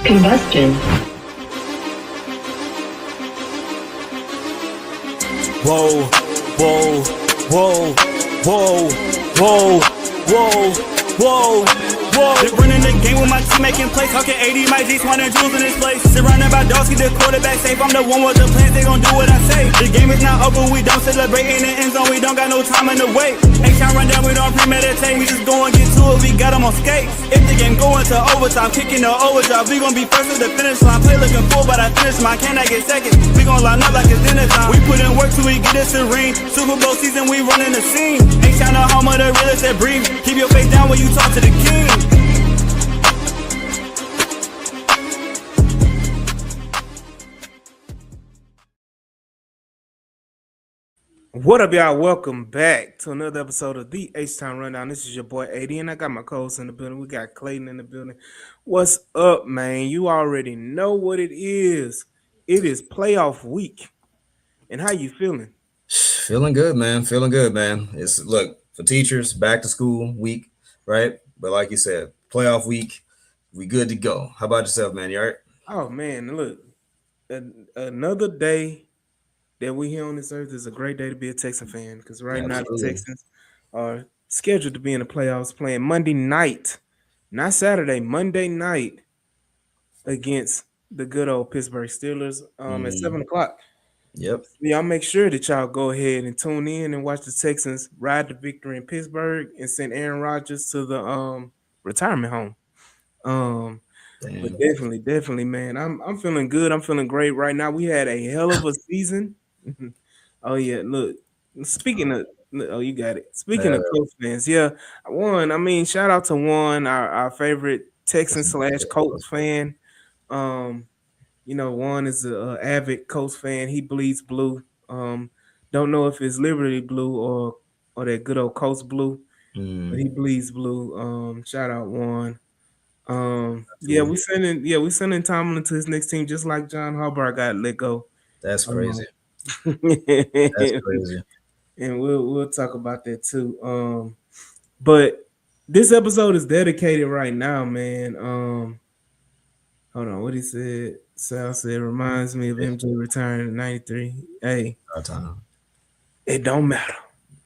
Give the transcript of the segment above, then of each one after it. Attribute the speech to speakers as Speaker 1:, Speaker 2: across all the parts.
Speaker 1: Combustion.
Speaker 2: Whoa, whoa, whoa, whoa, whoa, whoa, whoa, whoa. They running the game with my team making plays. Talking 80, my G's, 100 jewels in this place. Surrounded by dogs, keep the quarterback safe. I'm the one with the plans, they gon' do what I say. The game is not over, we don't celebrate. In the end zone, we don't got no time in the wait. H-Town run down, we don't premeditate. We just go and get to it, we got them on skates. If the game go into overtime, kicking the overdrive, we gon' be first to the finish line. Play looking full, but I finish mine. Can I get second? We gon' line up like it's dinner time. We put in work till we get us a ring. Super Bowl season, we running the scene. H-Town the home of the realest that breathe. Keep your face down when you talk to the king.
Speaker 3: What up, y'all? Welcome back to another episode of the H-Town Rundown. This is your boy, AD, and I got my co-host in the building. We got Clayton in the building. What's up, man? You already know what it is. It is playoff week. And how you feeling?
Speaker 4: Feeling good, man. Feeling good, man. It's look for teachers, back to school week, right? But like you said, playoff week, we good to go. How about yourself, man? You all right?
Speaker 3: Oh, man, look, another day that we here on this earth is a great day to be a Texan fan because right now the Texans are scheduled to be in the playoffs playing Monday night, not Saturday, Monday night against the good old Pittsburgh Steelers at 7 o'clock.
Speaker 4: Yep.
Speaker 3: Y'all make sure that y'all go ahead and tune in and watch the Texans ride to victory in Pittsburgh and send Aaron Rodgers to the retirement home. But definitely, man. I'm feeling good. I'm feeling great right now. We had a hell of a season. Oh yeah, look. Speaking of, oh you got it. Speaking of Colts fans, yeah, Juan. I mean, shout out to Juan, our favorite Texan / Colts fan. You know, Juan is a avid Colts fan. He bleeds blue. Don't know if it's Liberty blue or that good old Colts blue, but he bleeds blue. Shout out Juan. Yeah, we sending Tomlin to his next team just like John Harbaugh got let go.
Speaker 4: That's crazy. That's crazy.
Speaker 3: And we'll talk about that too. But this episode is dedicated right now, man. Hold on, what he said. Sal said reminds me of MJ retiring in '93. Hey, it don't matter.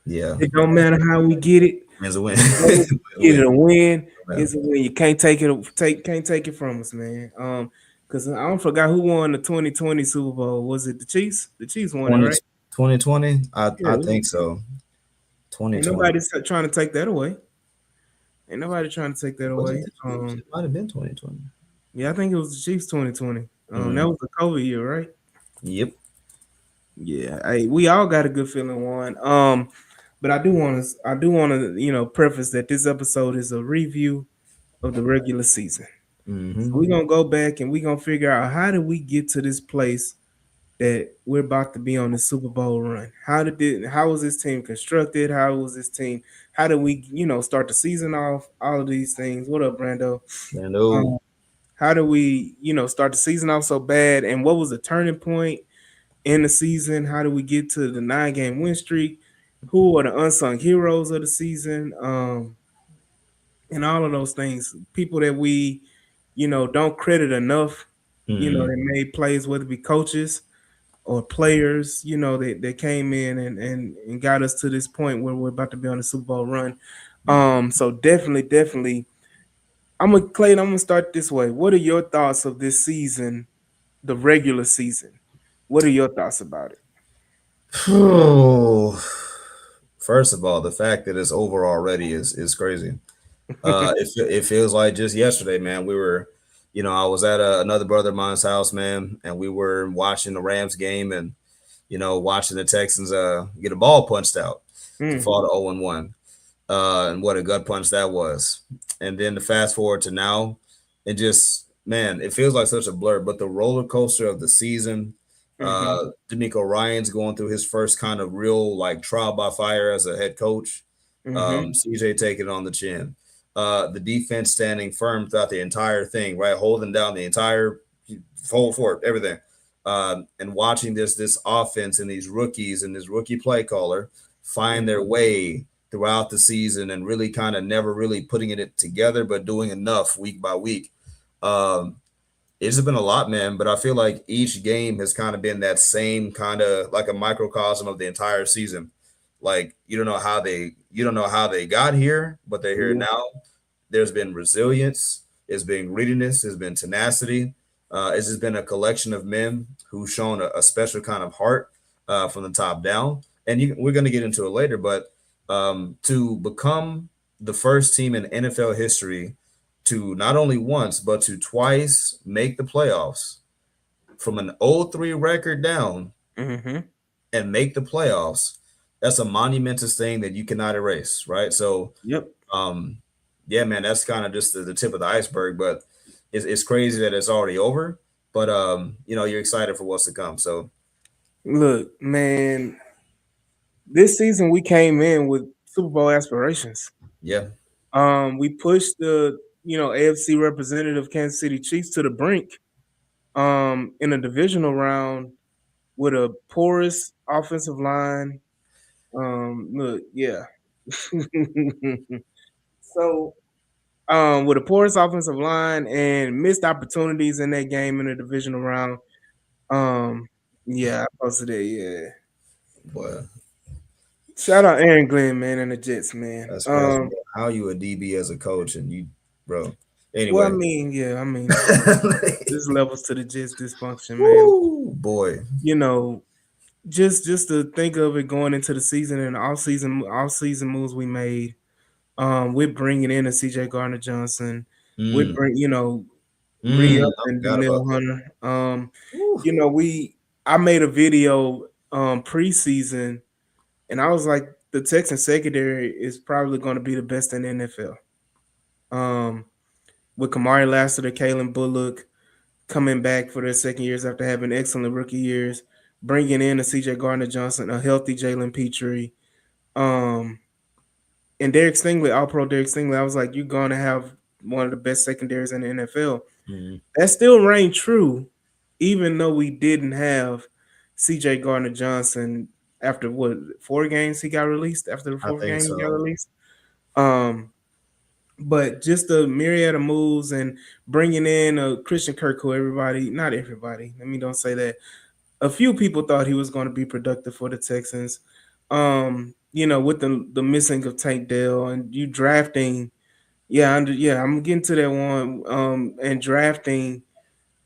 Speaker 4: Yeah,
Speaker 3: it don't matter how we get it.
Speaker 4: It's a win.
Speaker 3: Get it a win. It's a win. You can't take it from us, man. Because I don't forgot who won the 2020 Super Bowl. Was it the Chiefs? The Chiefs won it, right?
Speaker 4: 2020? I think so. 2020.
Speaker 3: Ain't nobody's trying to take that away. Ain't nobody trying to take that away.
Speaker 4: It might have been 2020.
Speaker 3: Yeah, I think it was the Chiefs 2020. That was the COVID year, right?
Speaker 4: Yep.
Speaker 3: Yeah. Hey, we all got a good feeling, Juan. But I do want to, preface that this episode is a review of the regular season. So we're gonna go back and we're gonna figure out how did we get to this place that we're about to be on the Super Bowl run. How was this team constructed? How was this team? How did we, start the season off? All of these things. What up, Brando?
Speaker 4: Brando.
Speaker 3: How do we, start the season off so bad? And what was the turning point in the season? How do we get to the 9-game win streak? Who are the unsung heroes of the season? And all of those things. People that we, don't credit enough, that made plays, whether it be coaches or players, that came in and got us to this point where we're about to be on the Super Bowl run. So definitely, Clayton, I'm gonna start this way. What are your thoughts of this season, the regular season? What are your thoughts about it?
Speaker 4: First of all, the fact that it's over already is crazy. It feels like just yesterday, man. We were, I was at another brother of mine's house, man, and we were watching the Rams game and, watching the Texans get a ball punched out to fall to 0-1. And what a gut punch that was. And then to fast forward to now, and just, man, it feels like such a blur. But the roller coaster of the season, D'Amico Ryan's going through his first kind of real trial by fire as a head coach. CJ taking it on the chin. The defense standing firm throughout the entire thing, right? Holding down the entire whole fort, everything. And watching this offense and these rookies and this rookie play caller find their way throughout the season and really kind of never really putting it together, but doing enough week by week. It's been a lot, man. But I feel like each game has kind of been that same kind of like a microcosm of the entire season. Like you don't know how they got here, but they're here
Speaker 3: Yeah.
Speaker 4: now. There's been resilience, there's been greediness, there's been tenacity. It's just been a collection of men who've shown a special kind of heart from the top down. And we're going to get into it later, but to become the first team in NFL history to not only once, but to twice make the playoffs from an 0-3 record down
Speaker 3: Mm-hmm.
Speaker 4: and make the playoffs, that's a monumentous thing that you cannot erase, right? So
Speaker 3: Yep.
Speaker 4: um, yeah, man, that's kind of just the tip of the iceberg, but it's crazy that it's already over. But you're excited for what's to come. So
Speaker 3: Look, man, this season we came in with Super Bowl aspirations.
Speaker 4: yeah,
Speaker 3: We pushed the AFC representative Kansas City Chiefs to the brink in a divisional round with a porous offensive line. Look, yeah. So with a porous offensive line and missed opportunities in that game in the divisional round. Um, yeah, I posted it. Yeah,
Speaker 4: boy,
Speaker 3: shout out Aaron Glenn, man, and the Jets, man.
Speaker 4: that's crazy. Bro. How you a DB as a coach and you, bro?
Speaker 3: Well, I
Speaker 4: Anyway,
Speaker 3: mean, yeah, I mean, there's levels to the Jets dysfunction, man.
Speaker 4: woo, boy,
Speaker 3: You know, just to think of it going into the season and all season moves we made. With bringing in a CJ Gardner Johnson, with
Speaker 4: mm,
Speaker 3: re-up
Speaker 4: I
Speaker 3: and
Speaker 4: forgot about
Speaker 3: Danielle
Speaker 4: that.
Speaker 3: Hunter.
Speaker 4: Woo.
Speaker 3: I made a video preseason, and I was like, the Texan secondary is probably going to be the best in the NFL. With Kamari Lassiter, Kalen Bullock coming back for their second years after having excellent rookie years, bringing in a CJ Gardner Johnson, a healthy Jalen Petrie, um, and Derek Stingley, All Pro Derek Stingley. I was like, you're going to have one of the best secondaries in the NFL.
Speaker 4: Mm,
Speaker 3: That still rang true, even though we didn't have CJ Gardner Johnson after what 4 games he got released. After the
Speaker 4: I
Speaker 3: fourth
Speaker 4: think
Speaker 3: game he got
Speaker 4: so.
Speaker 3: released. Um, but just the myriad of moves and bringing in a Christian Kirk, who not everybody, let me don't say that. A few people thought he was going to be productive for the Texans. With the missing of Tank Dell and you drafting, I'm getting to that one. And drafting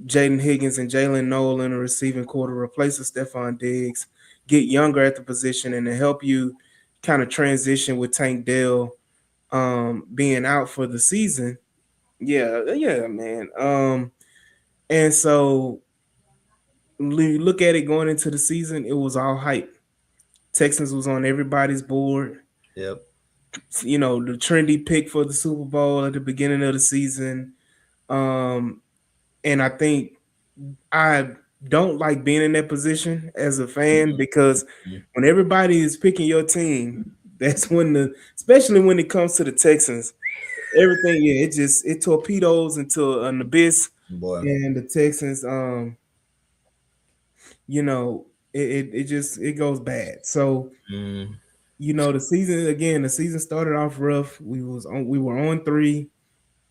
Speaker 3: Jaden Higgins and Jalen Noel in a receiving quarter, replace with Stephon Diggs, get younger at the position, and to help you kind of transition with Tank Dell being out for the season. Yeah, man. And so when you look at it going into the season, it was all hype. Texans was on everybody's board.
Speaker 4: Yep.
Speaker 3: The trendy pick for the Super Bowl at the beginning of the season. Um, and I think I don't like being in that position as a fan because
Speaker 4: Mhm.
Speaker 3: when everybody is picking your team, that's when especially when it comes to the Texans, everything, it torpedoes into an abyss,
Speaker 4: Boy.
Speaker 3: and the Texans, it goes bad. So
Speaker 4: Mm,
Speaker 3: the season started off rough. We were on 3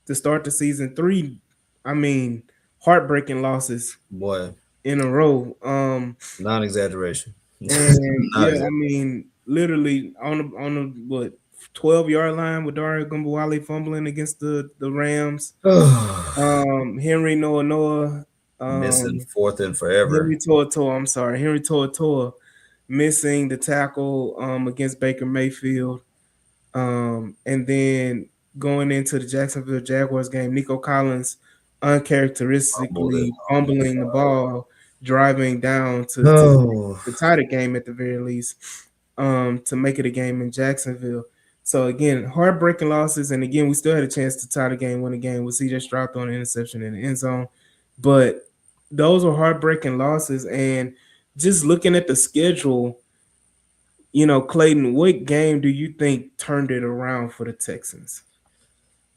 Speaker 3: to start the season. 3, I mean, heartbreaking losses
Speaker 4: boy.
Speaker 3: in a row.
Speaker 4: Non-exaggeration.
Speaker 3: And yeah, I
Speaker 4: Non-exaggeration.
Speaker 3: mean, literally on the what 12-yard line with Dario Gumbuwale fumbling against the Rams. Henry Noah,
Speaker 4: Missing
Speaker 3: um,
Speaker 4: fourth and forever.
Speaker 3: Henry Toa missing the tackle against Baker Mayfield. And then going into the Jacksonville Jaguars game, Nico Collins
Speaker 4: Fumbled it.
Speaker 3: uncharacteristically
Speaker 4: Oh my
Speaker 3: fumbling the ball, driving down to,
Speaker 4: God.
Speaker 3: to,
Speaker 4: Oh,
Speaker 3: to tie the game at the very least, to make it a game in Jacksonville. So again, heartbreaking losses, and again, we still had a chance to tie the game, win the game with CJ Stroud throwing an interception in the end zone. But those were heartbreaking losses, and just looking at the schedule, Clayton, what game do you think turned it around for the Texans?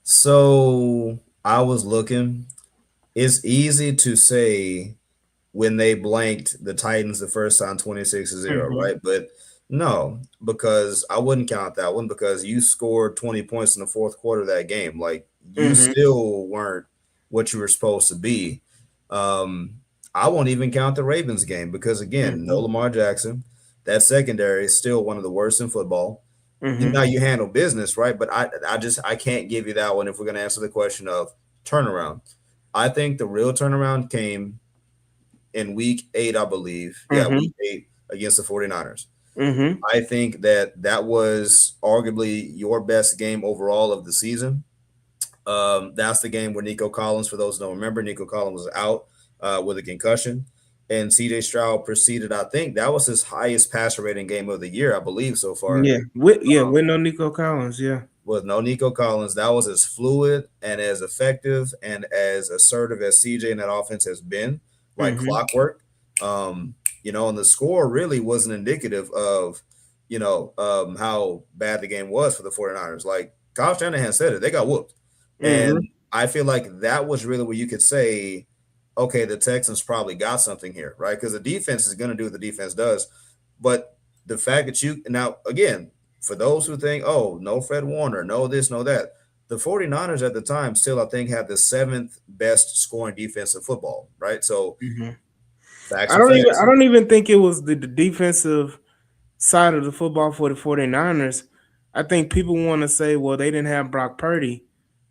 Speaker 4: so I was looking. It's easy to say when they blanked the Titans the first time 26-0,
Speaker 3: Mhm,
Speaker 4: right? But no, because I wouldn't count that one because you scored 20 points in the fourth quarter of that game. Like you
Speaker 3: mhm,
Speaker 4: still weren't what you were supposed to be. Um, I won't even count the Ravens game because again, no
Speaker 3: Mhm.
Speaker 4: Lamar Jackson. That secondary is still one of the worst in football. Now
Speaker 3: Mhm.
Speaker 4: you handle business, right? But I can't give you that one if we're gonna answer the question of turnaround. I think the real turnaround came in week 8, I believe. Yeah,
Speaker 3: Mhm.
Speaker 4: week 8 against the 49ers.
Speaker 3: Mhm.
Speaker 4: I think that that was arguably your best game overall of the season. That's the game where Nico Collins, for those who don't remember, Nico Collins was out with a concussion. And CJ Stroud proceeded, I think that was his highest passer rating game of the year, I believe, so far.
Speaker 3: With no Nico Collins, yeah.
Speaker 4: With no Nico Collins, that was as fluid and as effective and as assertive as CJ in that offense has been, like
Speaker 3: Mhm.
Speaker 4: clockwork. And the score really wasn't indicative of, how bad the game was for the 49ers. Like Kyle Shanahan said it, they got whooped. And
Speaker 3: Mhm.
Speaker 4: I feel like that was really where you could say, okay, the Texans probably got something here, right? Because the defense is going to do what the defense does. But the fact that you now again, for those who think, oh, no Fred Warner, no this, no that, the 49ers at the time still, I think, had the seventh best scoring defense in football, right? So
Speaker 3: Mhm.
Speaker 4: facts
Speaker 3: I
Speaker 4: are
Speaker 3: don't even I
Speaker 4: facts.
Speaker 3: don't even think it was the defensive side of the football for the 49ers. I think people want to say, well, they didn't have Brock Purdy,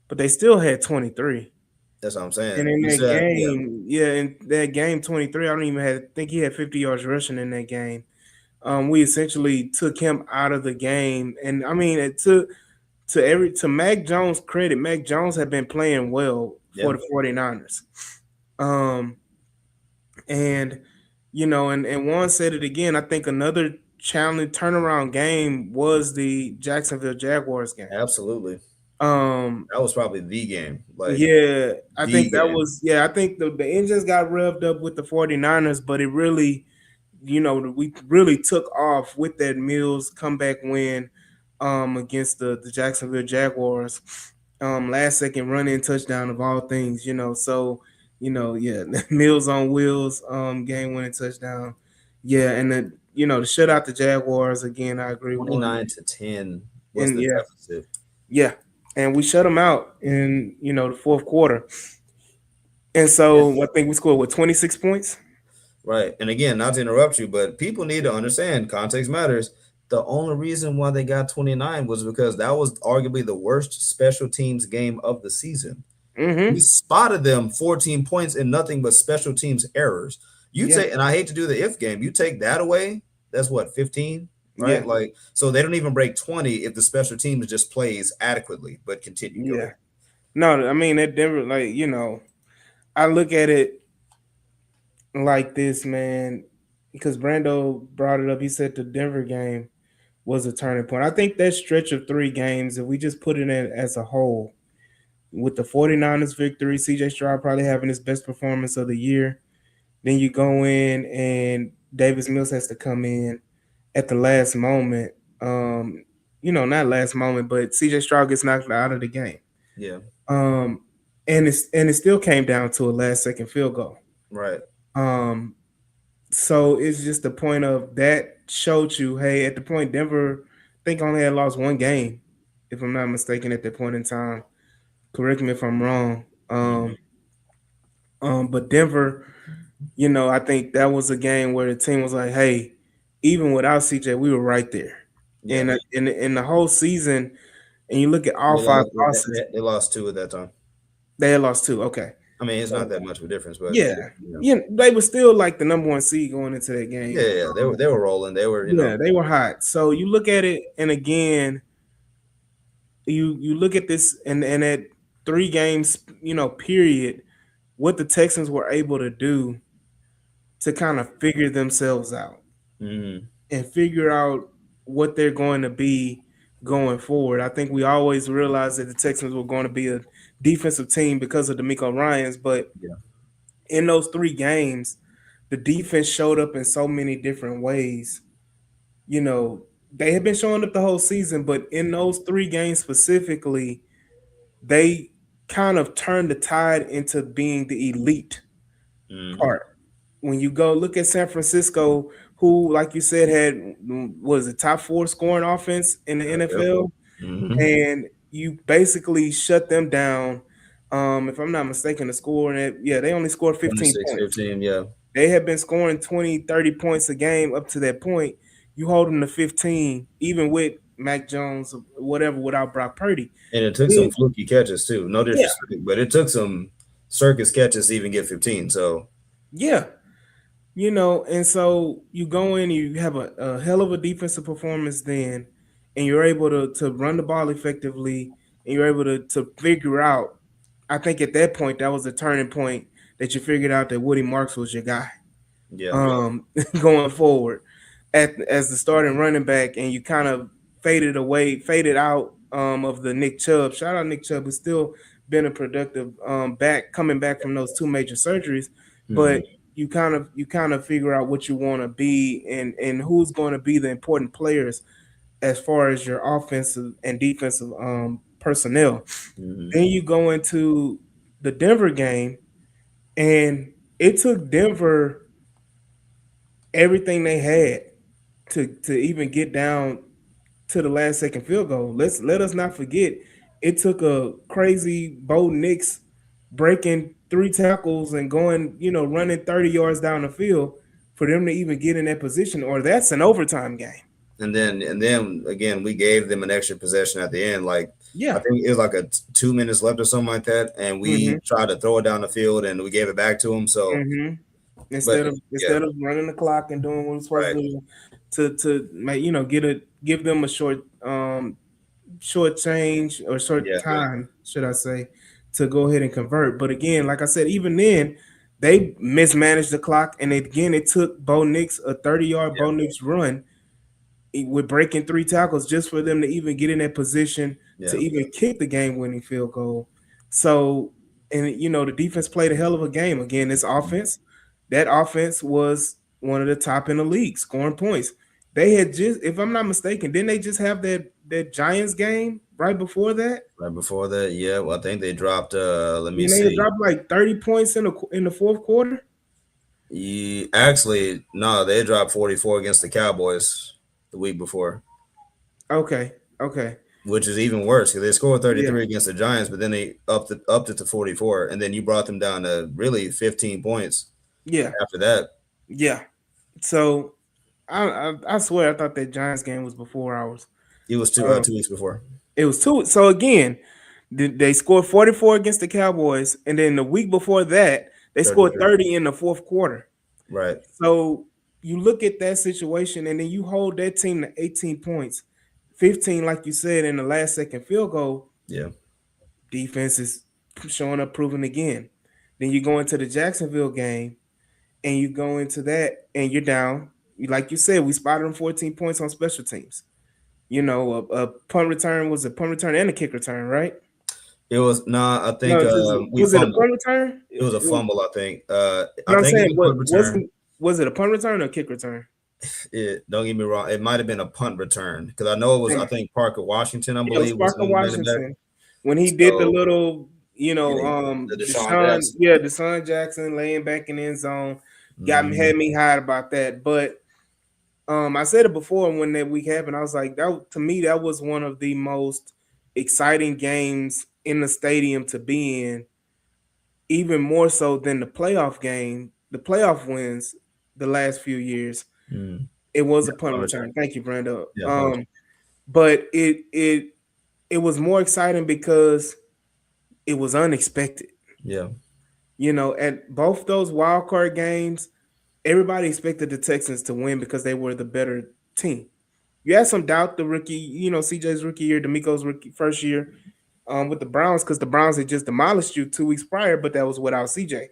Speaker 3: but they still had 23.
Speaker 4: That's what I'm
Speaker 3: And
Speaker 4: saying.
Speaker 3: in
Speaker 4: You
Speaker 3: that
Speaker 4: said, yeah,
Speaker 3: game, yeah, in that game 23, I don't even think he had 50 yards rushing in that game. We essentially took him out of the game. And I mean, to Mac Jones' credit, Mac Jones had been playing well
Speaker 4: yeah,
Speaker 3: for the 49ers. Um, and and Juan said it again. I think another challenge turnaround game was the Jacksonville Jaguars game.
Speaker 4: absolutely.
Speaker 3: Um,
Speaker 4: That was probably the game, like
Speaker 3: yeah, I
Speaker 4: the
Speaker 3: think that
Speaker 4: game.
Speaker 3: was I think the engines got revved up with the 49ers, but it really, we really took off with that Mills comeback win against the Jacksonville Jaguars. Last second run in touchdown of all things, so yeah, Mills on wheels, game winning touchdown. Yeah, and then to shut out the Jaguars again, I agree was
Speaker 4: 29-10 was
Speaker 3: and
Speaker 4: the
Speaker 3: yeah,
Speaker 4: deficit.
Speaker 3: yeah. And we shut them out in the fourth quarter. And
Speaker 4: Yeah.
Speaker 3: so I think we scored with 26 points.
Speaker 4: Right. And again, not to interrupt you, but people need to understand context matters. The only reason why they got 29 was because that was arguably the worst special teams game of the season. We
Speaker 3: Mm-hmm.
Speaker 4: spotted them 14 points in nothing but special teams errors. You
Speaker 3: Yeah,
Speaker 4: take, and I hate to do the if game, you take that away, that's what, 15, right?
Speaker 3: yeah,
Speaker 4: Like, so they don't even break 20 if the special teams just plays adequately, but continue. Go
Speaker 3: yeah.
Speaker 4: ahead.
Speaker 3: No, I mean that Denver, like, I look at it like this, man, because Brando brought it up. He said the Denver game was a turning point. I think that stretch of 3 games, if we just put it in as a whole, with the 49ers victory, CJ Stroud probably having his best performance of the year. Then you go in and Davis Mills has to come in at the last moment. Not last moment, but CJ Stroud gets knocked out of the game.
Speaker 4: Yeah,
Speaker 3: Um, and it still came down to a last second field goal.
Speaker 4: right.
Speaker 3: Um, so it's just the point of that showed you, hey, at the point Denver, I think only had lost 1 game, if I'm not mistaken, at that point in time. Correct me if I'm wrong.
Speaker 4: Mhm.
Speaker 3: But Denver, I think that was a game where the team was like, hey, even without CJ, we were right there.
Speaker 4: Yeah.
Speaker 3: And in the whole season, and you look at all
Speaker 4: They
Speaker 3: 5
Speaker 4: lost,
Speaker 3: losses,
Speaker 4: they lost two at that time.
Speaker 3: they had lost 2. Okay.
Speaker 4: I mean, it's not
Speaker 3: So
Speaker 4: that much of a difference, but
Speaker 3: yeah. They were still like the number 1 seed going into that
Speaker 4: yeah,
Speaker 3: game.
Speaker 4: yeah, yeah. They were rolling. They were,
Speaker 3: Yeah, they were hot. So you look at it, and again, you look at this and at 3 games, period, what the Texans were able to do to kind of figure themselves out
Speaker 4: mhm,
Speaker 3: and figure out what they're going to be going forward. I think we always realized that the Texans were going to be a defensive team because of D'Amico Ryans, but
Speaker 4: yeah,
Speaker 3: in those 3 games, the defense showed up in so many different ways. You know, they had been showing up the whole season, but in those 3 games specifically, they kind of turned the tide into being the elite
Speaker 4: mhm.
Speaker 3: part. When you go look at San Francisco, who, like you said, had was the top 4 scoring offense in the
Speaker 4: Yep.
Speaker 3: NFL,
Speaker 4: Mhm.
Speaker 3: and you basically shut them down If I'm not mistaken, the score in it, yeah, they only scored 15
Speaker 4: 26,
Speaker 3: points.
Speaker 4: 15. Yeah.
Speaker 3: They have been scoring 20, 30 points a game up to that point. You hold them to 15, even with Mac Jones, or whatever, without Brock Purdy.
Speaker 4: And it took
Speaker 3: Then,
Speaker 4: some fluky catches too. No
Speaker 3: yeah,
Speaker 4: disrespect, but it took some circus catches to even get 15. So
Speaker 3: yeah. And so you go in, you have a hell of a defensive performance then, and you're able to run the ball effectively, and you're able to figure out. I think at that point, that was the turning point that you figured out that Woody Marks was your guy.
Speaker 4: yeah,
Speaker 3: um Going forward as the starting running back, and you kind of faded out of the Nick Chubb. Shout out Nick Chubb, who's still been a productive back coming back from those two major surgeries.
Speaker 4: hmm
Speaker 3: But you kind of figure out what you want to be, and who's going to be the important players as far as your offensive and defensive personnel.
Speaker 4: hmm
Speaker 3: Then you go into the Denver game, and it took Denver everything they had to even get down to the last second field goal. Let us not forget, it took a crazy Bo Nix breaking three tackles and going, running 30 yards down the field for them to even get in that position, or that's an overtime game.
Speaker 4: and then again, we gave them an extra possession at the end. Like I
Speaker 3: Yeah.
Speaker 4: think it was like 2 minutes left or something like that, and we
Speaker 3: hmm
Speaker 4: tried to throw it down the field, and we gave it back to them. So,
Speaker 3: hmm
Speaker 4: but
Speaker 3: Instead of
Speaker 4: yeah,
Speaker 3: instead of running the clock and doing what we're supposed
Speaker 4: right,
Speaker 3: to do to make give them a short change or short
Speaker 4: yeah,
Speaker 3: time, should I say, to go ahead and convert. But again, like I said, even then, they mismanaged the clock, and again, it took Bo Nix a 30-yard
Speaker 4: yeah,
Speaker 3: Bo Nix run with breaking three tackles just for them to even get in that position to
Speaker 4: yeah,
Speaker 3: even kick the game-winning field goal. So, and the defense played a hell of a game. Again, that offense was one of the top in the league, scoring points. They had just, if I'm not mistaken, didn't they just have that Giants game right before that?
Speaker 4: right before that, yeah. Well, I think they dropped. Let me
Speaker 3: And they had
Speaker 4: see.
Speaker 3: dropped like 30 points in the fourth quarter.
Speaker 4: Actually, no, they dropped 44 against the Cowboys the week before,
Speaker 3: Okay, okay,
Speaker 4: which is even worse because they scored
Speaker 3: yeah,
Speaker 4: 33 against the Giants, but then they upped it to 44, and then you brought them down to really 15 points
Speaker 3: yeah,
Speaker 4: after that.
Speaker 3: yeah. So I swear I thought that Giants game was before ours.
Speaker 4: It was two
Speaker 3: Um,
Speaker 4: 2 weeks before.
Speaker 3: it was two. So again, they scored 44 against the Cowboys, and then the week before that, they scored
Speaker 4: 33.
Speaker 3: 30 in the fourth quarter.
Speaker 4: Right.
Speaker 3: So you look at that situation, and then you hold that team to 18 points, 15, like you said, in the last second field goal.
Speaker 4: Yeah.
Speaker 3: Defense is showing up, proving again. Then you go into the Jacksonville game, and you go into that, and you're down. Like you said, we spotted them 14 points on special teams. A punt return was a punt return and a kick return, right?
Speaker 4: It was I
Speaker 3: No,
Speaker 4: think we
Speaker 3: was it a
Speaker 4: fumbled.
Speaker 3: punt return?
Speaker 4: It was a fumble, I think. I
Speaker 3: But I'm
Speaker 4: think it
Speaker 3: saying,
Speaker 4: was a
Speaker 3: what
Speaker 4: punt return.
Speaker 3: wasn't was it a punt return or a kick return?
Speaker 4: Don't get me wrong. It might have been a punt return because I know it was. I
Speaker 3: Dang.
Speaker 4: think Parker Washington, I
Speaker 3: Yeah, it was
Speaker 4: believe, was
Speaker 3: Parker
Speaker 4: who made it back.
Speaker 3: Washington when he did the
Speaker 4: So
Speaker 3: little,
Speaker 4: yeah, the Deshaun
Speaker 3: Deshaun,
Speaker 4: Jackson.
Speaker 3: yeah, Deshaun Jackson laying back in the end zone,
Speaker 4: hmm
Speaker 3: had me hot about that. But I said it before when that week happened. I was like, that to me, that was one of the most exciting games in the stadium to be in, even more so than the playoff game, the playoff wins the last few years.
Speaker 4: mm
Speaker 3: It was a
Speaker 4: Yeah,
Speaker 3: punt
Speaker 4: punt return.
Speaker 3: return. Thank you, Brando.
Speaker 4: Yeah, punt return.
Speaker 3: But it was more exciting because it was unexpected.
Speaker 4: Yeah,
Speaker 3: At both those wild card games, everybody expected the Texans to win because they were the better team. You had some doubt the rookie, CJ's rookie year, D'Amico's rookie first year, with the Browns, because the Browns had just demolished you 2 weeks prior, but that was without CJ.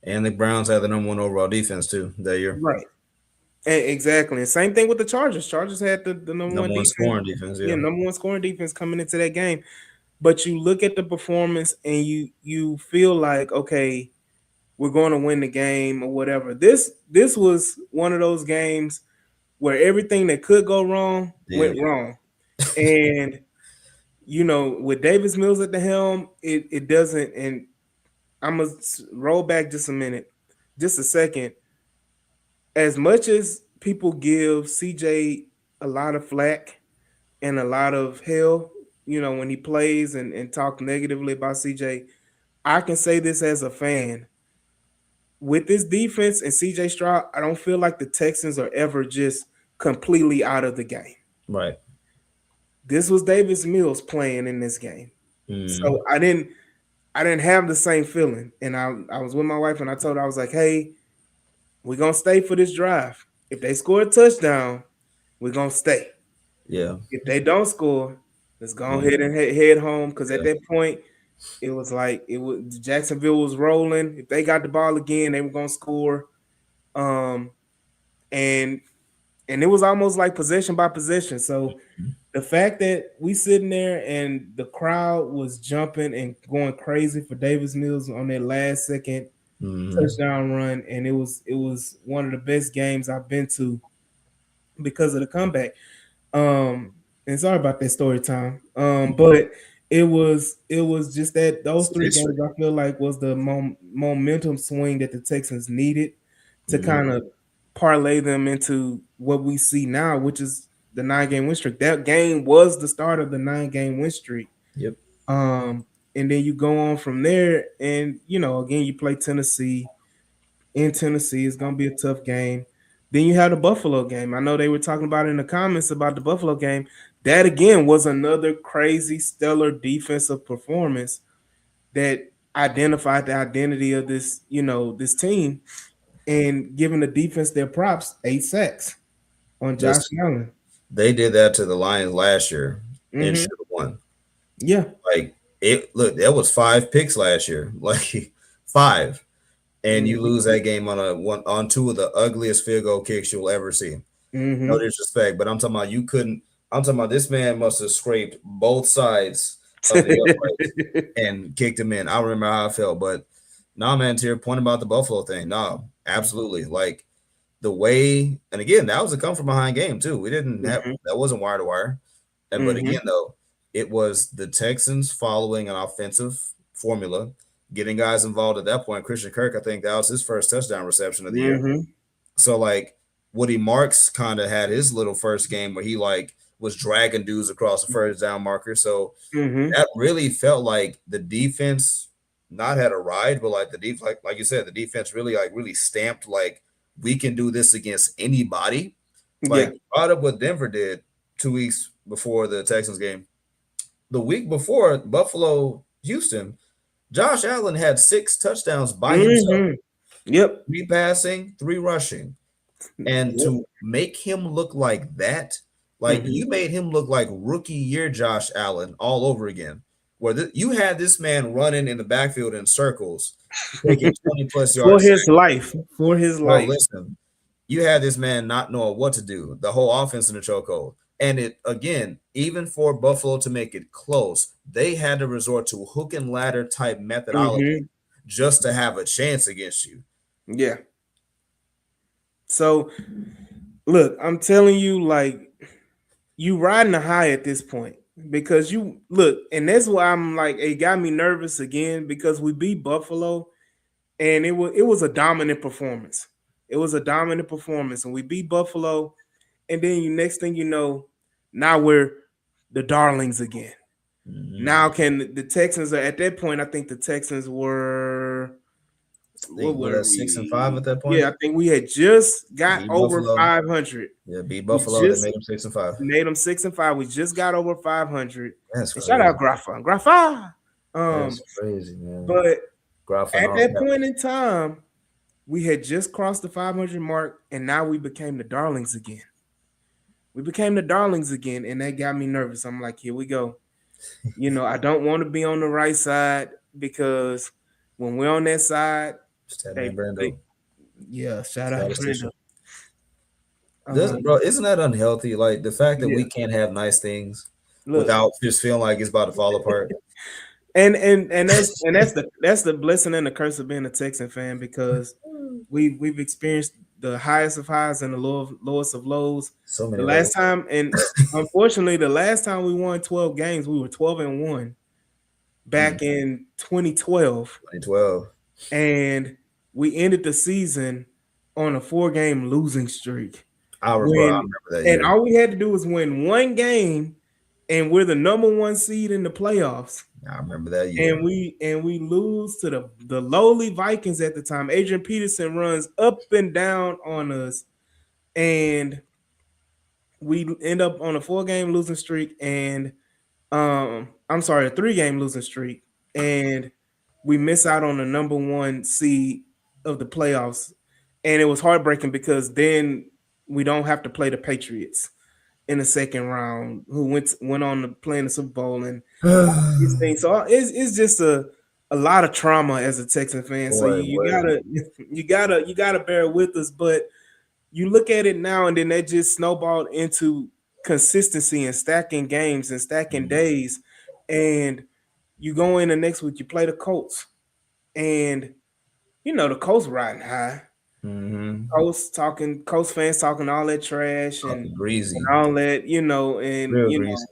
Speaker 4: and the Browns had the number one overall defense too that year.
Speaker 3: Right. Exactly. And same thing with the Chargers. Chargers had the number one
Speaker 4: Number one
Speaker 3: defense.
Speaker 4: scoring defense.
Speaker 3: Yeah,
Speaker 4: Yeah,
Speaker 3: number one scoring defense coming into that game. But you look at the performance and you feel like, okay, we're going to win the game or whatever. This was one of those games where everything that could go wrong
Speaker 4: yeah,
Speaker 3: went wrong. And with Davis Mills at the helm, it doesn't. And I'm gonna roll back just a minute, just a second. As much as people give CJ a lot of flack and a lot of hell, when he plays and talk negatively about CJ, I can say this as a fan. With this defense and CJ Stroud, I don't feel like the Texans are ever just completely out of the game.
Speaker 4: Right.
Speaker 3: This was Davis Mills playing in this game.
Speaker 4: Mm,
Speaker 3: So I didn't have the same feeling. And I was with my wife and I told her, I was like, hey, we're gonna stay for this drive. If they score a touchdown, we're gonna stay.
Speaker 4: yeah.
Speaker 3: If they don't score, let's go
Speaker 4: Mm,
Speaker 3: ahead and head home. Because at
Speaker 4: yeah.
Speaker 3: that point, it was like it was Jacksonville was rolling. If they got the ball again, they were gonna score. Um, and it was almost like possession by possession. So the fact that we sitting there and the crowd was jumping and going crazy for Davis Mills on that last second
Speaker 4: Mm,
Speaker 3: touchdown run, and it was one of the best games I've been to because of the comeback. Um, and sorry about that story time. But it was just that those
Speaker 4: it's
Speaker 3: three
Speaker 4: history.
Speaker 3: games I feel like was the momentum swing that the Texans needed to
Speaker 4: Mm,
Speaker 3: kind of parlay them into what we see now, which is the 9 game win streak. That game was the start of the 9 game win streak.
Speaker 4: yep.
Speaker 3: Um, and then you go on from there, and again you play Tennessee in Tennessee. It's gonna be a tough game. Then you have the Buffalo game. I know they were talking about it in the comments about the Buffalo game. That again was another crazy, stellar defensive performance that identified the identity of this team and giving the defense their props. 8 sacks on Josh
Speaker 4: Listen,
Speaker 3: Allen.
Speaker 4: they did that to the Lions last year and
Speaker 3: Hmm.
Speaker 4: should have won.
Speaker 3: Yeah.
Speaker 4: Like it. Look, there was 5 picks last year. Like five, and you
Speaker 3: Hmm.
Speaker 4: lose that game on two of the ugliest field goal kicks you'll ever see. No
Speaker 3: Hmm.
Speaker 4: disrespect, but I'm talking about you couldn't. I'm talking about this man must have scraped both sides of the uprights and kicked him in. I remember how I felt, but nah, man. To your point about the Buffalo thing, nah, absolutely. Like the way, and again, that was a come from behind game too. We didn't have
Speaker 3: Hmm.
Speaker 4: that wasn't wire to wire, and but again
Speaker 3: Hmm.
Speaker 4: though, it was the Texans following an offensive formula, getting guys involved at that point. Christian Kirk, I think that was his first touchdown reception of the year.
Speaker 3: Hmm.
Speaker 4: So like Woody Marks kind of had his little first game where he like was dragging dudes across the first down marker. So
Speaker 3: Hmm.
Speaker 4: that really felt like the defense not had a ride, but like the like you said, the defense really stamped like we can do this against anybody.
Speaker 3: Yeah.
Speaker 4: Like brought up what Denver did 2 weeks before the Texans game. The week before Buffalo Houston, Josh Allen had 6 touchdowns by himself,
Speaker 3: Hmm. Yep.
Speaker 4: 3 passing, 3 rushing. And
Speaker 3: Yep.
Speaker 4: to make him look like that, like
Speaker 3: Hmm.
Speaker 4: you made him look like rookie year Josh Allen all over again. Where you had this man running in the backfield in circles, taking 20 plus
Speaker 3: For
Speaker 4: yards.
Speaker 3: his life. For his
Speaker 4: Bro,
Speaker 3: life.
Speaker 4: listen, you had this man not knowing what to do, the whole offense in the chokehold. And it again, even for Buffalo to make it close, they had to resort to hook and ladder type methodology
Speaker 3: Hmm.
Speaker 4: just to have a chance against you.
Speaker 3: Yeah. So look, I'm telling you, like, you riding a high at this point because you look, and that's why I'm like, it got me nervous again because we beat Buffalo and it was a dominant performance. It was a dominant performance, and we beat Buffalo, and then you next thing you know, now we're the darlings again.
Speaker 4: Mhm.
Speaker 3: Now can the Texans are at that point, I think the Texans were what
Speaker 4: Think we're
Speaker 3: were
Speaker 4: at 6-5
Speaker 3: we?
Speaker 4: at that point.
Speaker 3: Yeah, I think we had just got
Speaker 4: Beat
Speaker 3: over
Speaker 4: Buffalo.
Speaker 3: 500.
Speaker 4: Yeah, beat
Speaker 3: We
Speaker 4: Buffalo. They
Speaker 3: just
Speaker 4: made them 6-5.
Speaker 3: made them 6-5. We just got over 500.
Speaker 4: That's
Speaker 3: And shout
Speaker 4: crazy.
Speaker 3: out Grafa. Grafa.
Speaker 4: That's crazy, man.
Speaker 3: But
Speaker 4: Groff and
Speaker 3: at
Speaker 4: all
Speaker 3: that
Speaker 4: caps.
Speaker 3: point in time, we had just crossed the 500 mark, and now we became the darlings again. We became the darlings again, and that got me nervous. I'm like, here we go. I don't want to be on the right side because when we're on that side,
Speaker 4: Just that
Speaker 3: they,
Speaker 4: man
Speaker 3: they
Speaker 4: Brando,
Speaker 3: yeah, shout out
Speaker 4: statistician.
Speaker 3: Brenda. Um,
Speaker 4: Bro, isn't that unhealthy? Like the fact that
Speaker 3: yeah,
Speaker 4: we can't have nice things
Speaker 3: look,
Speaker 4: without just feeling like it's about to fall apart.
Speaker 3: and that's the blessing and the curse of being a Texan fan because we've experienced the highest of highs and the lowest of lows.
Speaker 4: So
Speaker 3: The
Speaker 4: many
Speaker 3: last
Speaker 4: levels.
Speaker 3: time, and unfortunately, the last time we won 12 games, we were 12-1
Speaker 4: Mm,
Speaker 3: back in 2012,
Speaker 4: 2012.
Speaker 3: and we ended the season on a 4 game losing streak.
Speaker 4: Bro, I
Speaker 3: When
Speaker 4: remember that
Speaker 3: and
Speaker 4: year.
Speaker 3: all we had to do was win one game, and we're the number one seed in the playoffs,
Speaker 4: I remember that year.
Speaker 3: and we lose to the lowly Vikings at the time. Adrian Peterson runs up and down on us, and we end up on a 4-game losing streak, and I'm sorry, a 3-game losing streak, and we miss out on the number one seed of the playoffs, and it was heartbreaking because then we don't have to play the Patriots in the second round, who went on to play in the Super Bowl and all these things. So it's just a lot of trauma as a Texan fan. So
Speaker 4: Boy,
Speaker 3: you
Speaker 4: boy.
Speaker 3: gotta you gotta bear with us, but you look at it now and then that just snowballed into consistency and stacking games and stacking
Speaker 4: Mhm.
Speaker 3: days. And you go in the next week, you play the Colts, and the Colts riding high.
Speaker 4: Mhm.
Speaker 3: Colts fans talking all that trash
Speaker 4: Talking
Speaker 3: and
Speaker 4: greasy,
Speaker 3: all that, and
Speaker 4: real greasy.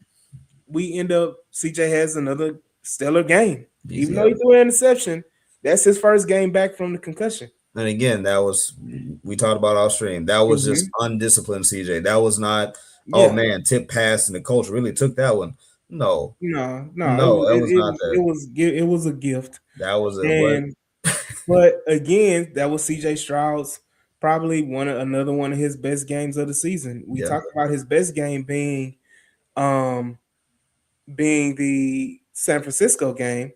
Speaker 3: we end up CJ has another stellar game. Even though
Speaker 4: DCL.
Speaker 3: he threw an interception, that's his first game back from the concussion.
Speaker 4: And again, that was we talked about off stream. That was just
Speaker 3: Hmm.
Speaker 4: undisciplined CJ. That was not, oh
Speaker 3: Yeah.
Speaker 4: man, tip pass and the coach really took that one. No,
Speaker 3: No, no,
Speaker 4: no, that was not
Speaker 3: it
Speaker 4: that.
Speaker 3: was it was a gift.
Speaker 4: That was a what?
Speaker 3: And but again, that was CJ Stroud's probably another one of his best games of the season. We
Speaker 4: Yeah.
Speaker 3: talked about his best game um being the San Francisco game.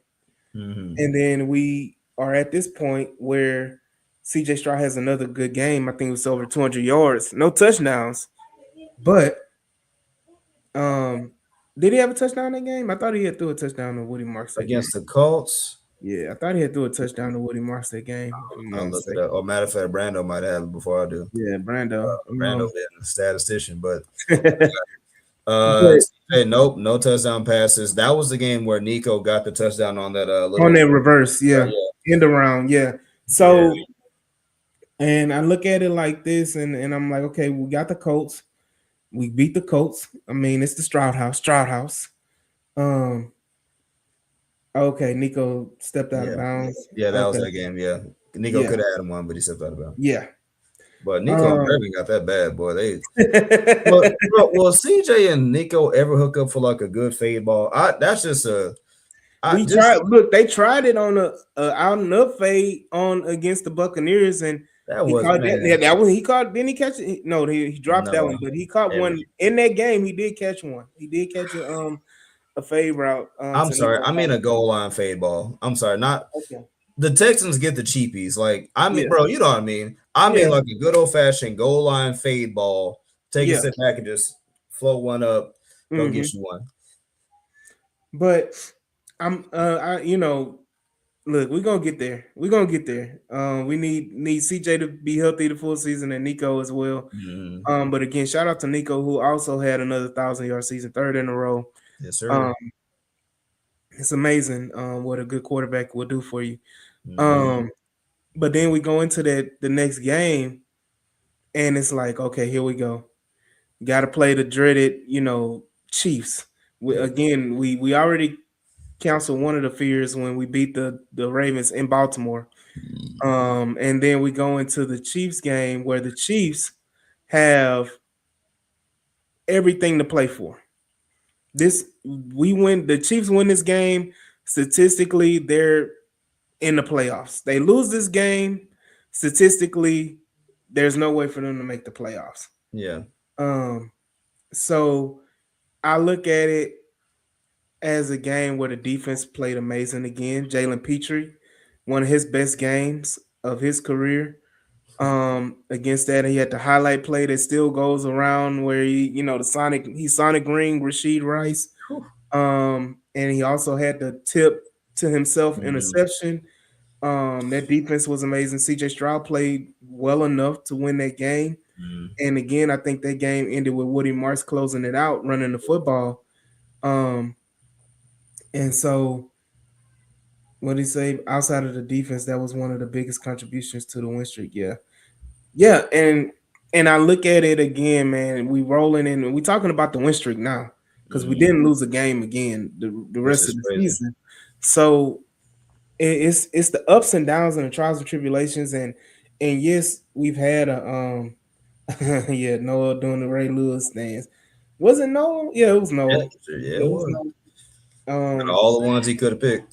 Speaker 4: Hmm.
Speaker 3: And then we are at this point where CJ Stroud has another good game. I think it was over 200 yards, no touchdowns. But did he have a touchdown in that game? I thought he had threw a touchdown to Woody Marks that game.
Speaker 4: Against the Colts.
Speaker 3: Yeah, I thought he had threw a touchdown to Woody Marks that game, if I'm not
Speaker 4: I'll look it
Speaker 3: mistaken.
Speaker 4: up. Or matter of fact, Brando might have it before I do.
Speaker 3: Yeah, Brando.
Speaker 4: Brando being a statistician, but
Speaker 3: But
Speaker 4: hey, nope, no touchdown passes. That was the game where Nico got the touchdown on that
Speaker 3: on
Speaker 4: little
Speaker 3: that reverse, yeah,
Speaker 4: yeah,
Speaker 3: end around, yeah.
Speaker 4: yeah.
Speaker 3: So, and I look at it like this, and I'm like, okay, we got the Colts. We beat the Colts. I mean, it's the Stroud House. Stroud House. Um. Okay, Nico stepped out of
Speaker 4: Yeah.
Speaker 3: bounds.
Speaker 4: Yeah, that was
Speaker 3: Okay.
Speaker 4: that game. Yeah. Nico
Speaker 3: Yeah.
Speaker 4: could have had him one, but he stepped out of bounds.
Speaker 3: Yeah.
Speaker 4: But Nico and
Speaker 3: Um.
Speaker 4: Brevin got that bad, boy. They will CJ and Nico ever hook up for like a good fade ball? That's just I
Speaker 3: We
Speaker 4: just
Speaker 3: tried. Look, they tried it on a out and up fade on against the Buccaneers, and
Speaker 4: that
Speaker 3: he
Speaker 4: was
Speaker 3: caught that. Yeah,
Speaker 4: man.
Speaker 3: that one he caught. Didn't he catch it? No, he dropped that
Speaker 4: No.
Speaker 3: one, but he caught
Speaker 4: And
Speaker 3: one in that game. He did catch one. He did catch a fade route
Speaker 4: I'm
Speaker 3: to
Speaker 4: sorry,
Speaker 3: Nico
Speaker 4: I mean a
Speaker 3: Collins.
Speaker 4: goal line fade ball. I'm sorry, not
Speaker 3: Okay.
Speaker 4: the Texans get the cheapies. Like, I mean,
Speaker 3: Yeah.
Speaker 4: bro, you know what I mean. I mean
Speaker 3: Yeah.
Speaker 4: like a good old fashioned goal line fade ball. Take a
Speaker 3: Yeah.
Speaker 4: step back and just float one up, go
Speaker 3: Hmm.
Speaker 4: get you one.
Speaker 3: But I look, we're gonna get there. We're gonna get there. We need CJ to be healthy the full season and Nico as well.
Speaker 4: Mhm.
Speaker 3: But again, shout out to Nico who also had another 1,000-yard season, third in a row.
Speaker 4: Yes, sir.
Speaker 3: Um, it's amazing what a good quarterback will do for you.
Speaker 4: Mhm.
Speaker 3: Um, but then we go into the next game, and it's like, okay, here we go. Got to play the dreaded, Chiefs.
Speaker 4: Yep.
Speaker 3: We already canceled one of the fears when we beat the Ravens in Baltimore. And then we go into the Chiefs game where the Chiefs have everything to play for. The Chiefs win this game. Statistically, they're in the playoffs. They lose this game, statistically, there's no way for them to make the playoffs.
Speaker 4: Yeah.
Speaker 3: Um, so I look at it as a game where the defense played amazing again. Jalen Petrie, one of his best games of his career. Against that, he had the highlight play that still goes around where he Sonic ring Rasheed Rice.
Speaker 4: Whew.
Speaker 3: And he also had the tip to himself
Speaker 4: Mhm.
Speaker 3: interception. That defense was amazing. CJ Stroud played well enough to win that game.
Speaker 4: Mhm.
Speaker 3: And again, I think that game ended with Woody Marks closing it out, running the football. Um, and so what did he say? Outside of the defense, that was one of the biggest contributions to the win streak. Yeah. Yeah, and I look at it again, man. We rolling in, and we talking about the win streak now because we
Speaker 4: Mhm.
Speaker 3: didn't lose a game again the
Speaker 4: Which
Speaker 3: rest
Speaker 4: is
Speaker 3: of the
Speaker 4: crazy.
Speaker 3: season. So it's the ups and downs and the trials and tribulations, and yes, we've had a yeah, Noah doing the Ray Lewis dance. Was it Noah? Yeah, it was
Speaker 4: Yeah,
Speaker 3: Noah.
Speaker 4: yeah,
Speaker 3: Yeah,
Speaker 4: it
Speaker 3: it was
Speaker 4: was.
Speaker 3: Noah.
Speaker 4: And
Speaker 3: Um,
Speaker 4: all the ones he could have picked.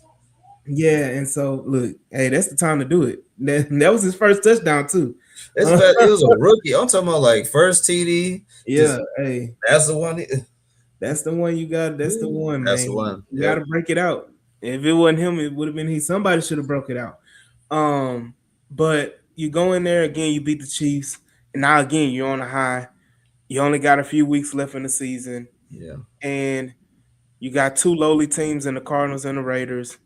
Speaker 3: yeah, and so look, hey, that's the time to do it. That was his first touchdown too.
Speaker 4: It's
Speaker 3: Uh,
Speaker 4: that it was a rookie. I'm talking about like first TD.
Speaker 3: yeah,
Speaker 4: Just
Speaker 3: hey,
Speaker 4: that's the one.
Speaker 3: that's the one you got. That's the one,
Speaker 4: That's the
Speaker 3: man.
Speaker 4: one.
Speaker 3: You got
Speaker 4: Yep.
Speaker 3: to break it out. If it wasn't him, it would have been he. Somebody should have broke it out. Um, but you go in there again, you beat the Chiefs, and now again you're on a high. You only got a few weeks left in the season,
Speaker 4: Yeah.
Speaker 3: and you got two lowly teams in the Cardinals and the Raiders.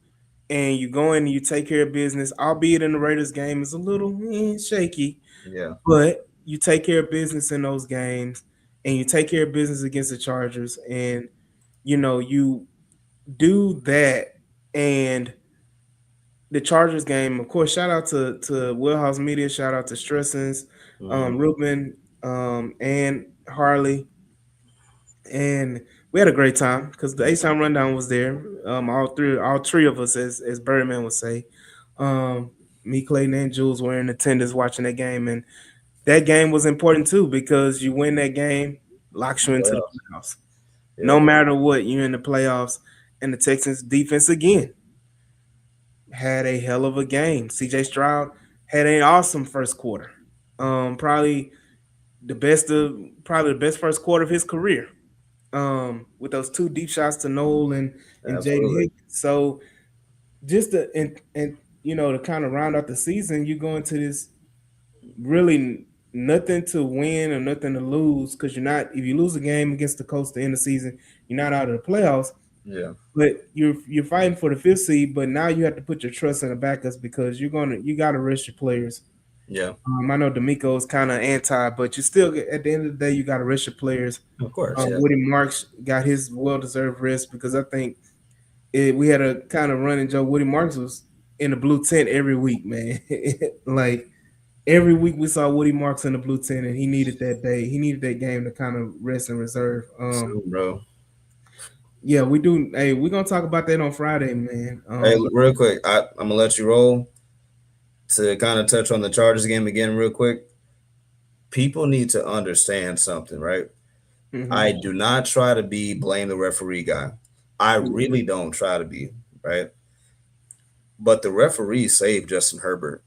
Speaker 3: And you go in and you take care of business, albeit in the Raiders game is a little shaky,
Speaker 4: Yeah.
Speaker 3: but you take care of business in those games, and you take care of business against the Chargers, and you do that. And the Chargers game, of course, shout out to Wheelhouse Media, shout out to Stressens,
Speaker 4: Hmm.
Speaker 3: Ruben, and Harley, and we had a great time because the H-Town Rundown was there. All three of us, as Birdman would say, um, me, Clayton, and Jules were in attendance watching that game, and that game was important too because you win that game, locks you into the
Speaker 4: Playoffs.
Speaker 3: playoffs. No
Speaker 4: Yep.
Speaker 3: matter what, you're in the playoffs, and the Texans defense again had a hell of a game. CJ Stroud had an awesome first quarter. Probably the best first quarter of his career. With those two deep shots to Noel and Jaden
Speaker 4: Absolutely.
Speaker 3: Higgins. So just to and to kind of round out the season, you go into this really nothing to win or nothing to lose because you're not. If you lose a game against the Colts to end the season, you're not out of the playoffs.
Speaker 4: Yeah.
Speaker 3: But you're fighting for the fifth seed, but now you have to put your trust in the backups because you got to rest your players.
Speaker 4: Yeah.
Speaker 3: I know D'Amico is kind of anti, but you still at the end of the day you got to rest your players.
Speaker 4: Of course. Yeah.
Speaker 3: Woody Marks got his well deserved rest because I think we had a kind of run and Joe Woody Marks was in the blue tent every week, man. Like every week we saw Woody Marks in the blue tent, and he needed that day. He needed that game to kind of rest and reserve.
Speaker 4: Soon, bro.
Speaker 3: Yeah, we do. Hey, we're gonna talk about that on Friday, man.
Speaker 4: Hey, real quick, I'm gonna let you roll to kind of touch on the Chargers game again, real quick. People need to understand something, right? I
Speaker 3: Mhm.
Speaker 4: do not try to be blame the referee guy. I
Speaker 3: Yeah.
Speaker 4: really don't try to be, right? But the referee saved Justin Herbert.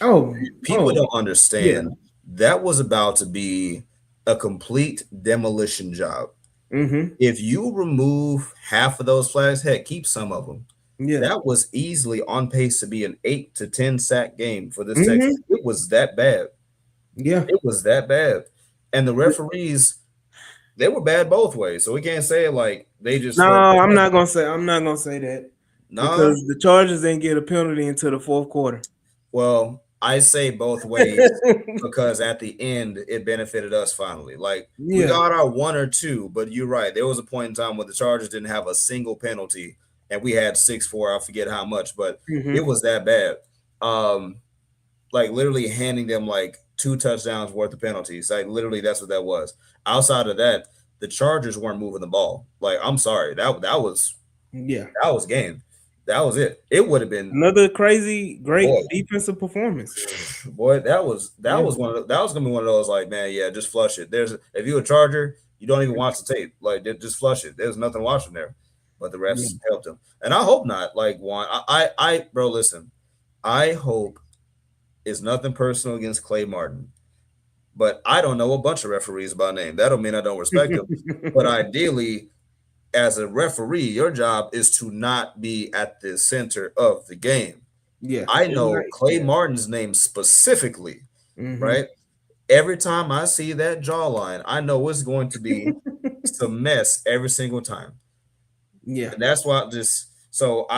Speaker 3: Oh,
Speaker 4: People
Speaker 3: oh,
Speaker 4: don't
Speaker 3: yeah.
Speaker 4: understand that was about to be a complete demolition job.
Speaker 3: Mm-hmm.
Speaker 4: If you remove half of those flags, heck, keep some of them.
Speaker 3: Yeah.
Speaker 4: That was easily on pace to be an 8 to 10 sack game for this Texas.
Speaker 3: Mm-hmm.
Speaker 4: It was that bad.
Speaker 3: Yeah.
Speaker 4: It was that bad. And the referees, they were bad both ways. So we can't say it like they just
Speaker 3: No,
Speaker 4: let
Speaker 3: I'm not gonna say that
Speaker 4: nah.
Speaker 3: because the Chargers didn't get a penalty until the fourth quarter.
Speaker 4: Well, I say both ways because at the end it benefited us finally. Like we
Speaker 3: Yeah.
Speaker 4: got our one or two, but you're right. There was a point in time when the Chargers didn't have a single penalty, and we had 6-4. I forget how much, but it
Speaker 3: Mm-hmm.
Speaker 4: was that bad. Um, like literally handing them like 2 touchdowns worth of penalties. Like literally, that's what that was. Outside of that, the Chargers weren't moving the ball. Like I'm sorry,
Speaker 3: Yeah.
Speaker 4: that was game. That was it. It would have been
Speaker 3: Another crazy,
Speaker 4: boy.
Speaker 3: great defensive performance.
Speaker 4: Boy, that
Speaker 3: Yeah.
Speaker 4: was that was gonna be one of those like, man, yeah, just flush it. If you're a Charger, you don't even watch the tape. Like, just flush it. There's nothing watching there. But the
Speaker 3: Yeah.
Speaker 4: refs helped him, and I hope not. Like, Juan, bro, listen, I hope it's nothing personal against Clay Martin, but I don't know a bunch of referees by name. That don't mean I don't respect them. But ideally, as a referee, your job is to not be at the center of the game.
Speaker 3: Yeah.
Speaker 4: I
Speaker 3: It's
Speaker 4: know
Speaker 3: not-
Speaker 4: Clay
Speaker 3: yeah.
Speaker 4: Martin's name specifically,
Speaker 3: Mm-hmm.
Speaker 4: right? Every time I see that jawline, I know it's going to be some mess every single time.
Speaker 3: Yeah.
Speaker 4: And that's why I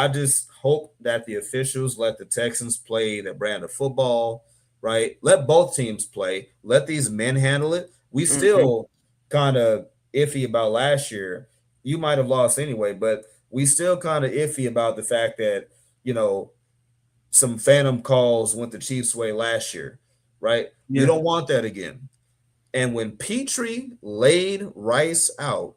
Speaker 4: just hope that the officials let the Texans play their brand of football, right? Let both teams play. Let these men handle it. We
Speaker 3: Mm-hmm.
Speaker 4: still kind of iffy about last year. You might have lost anyway, but we still kind of iffy about the fact that, you know, some phantom calls went the Chiefs' way last year, right? We
Speaker 3: Yeah.
Speaker 4: don't want that again. And when Petrie laid Rice out,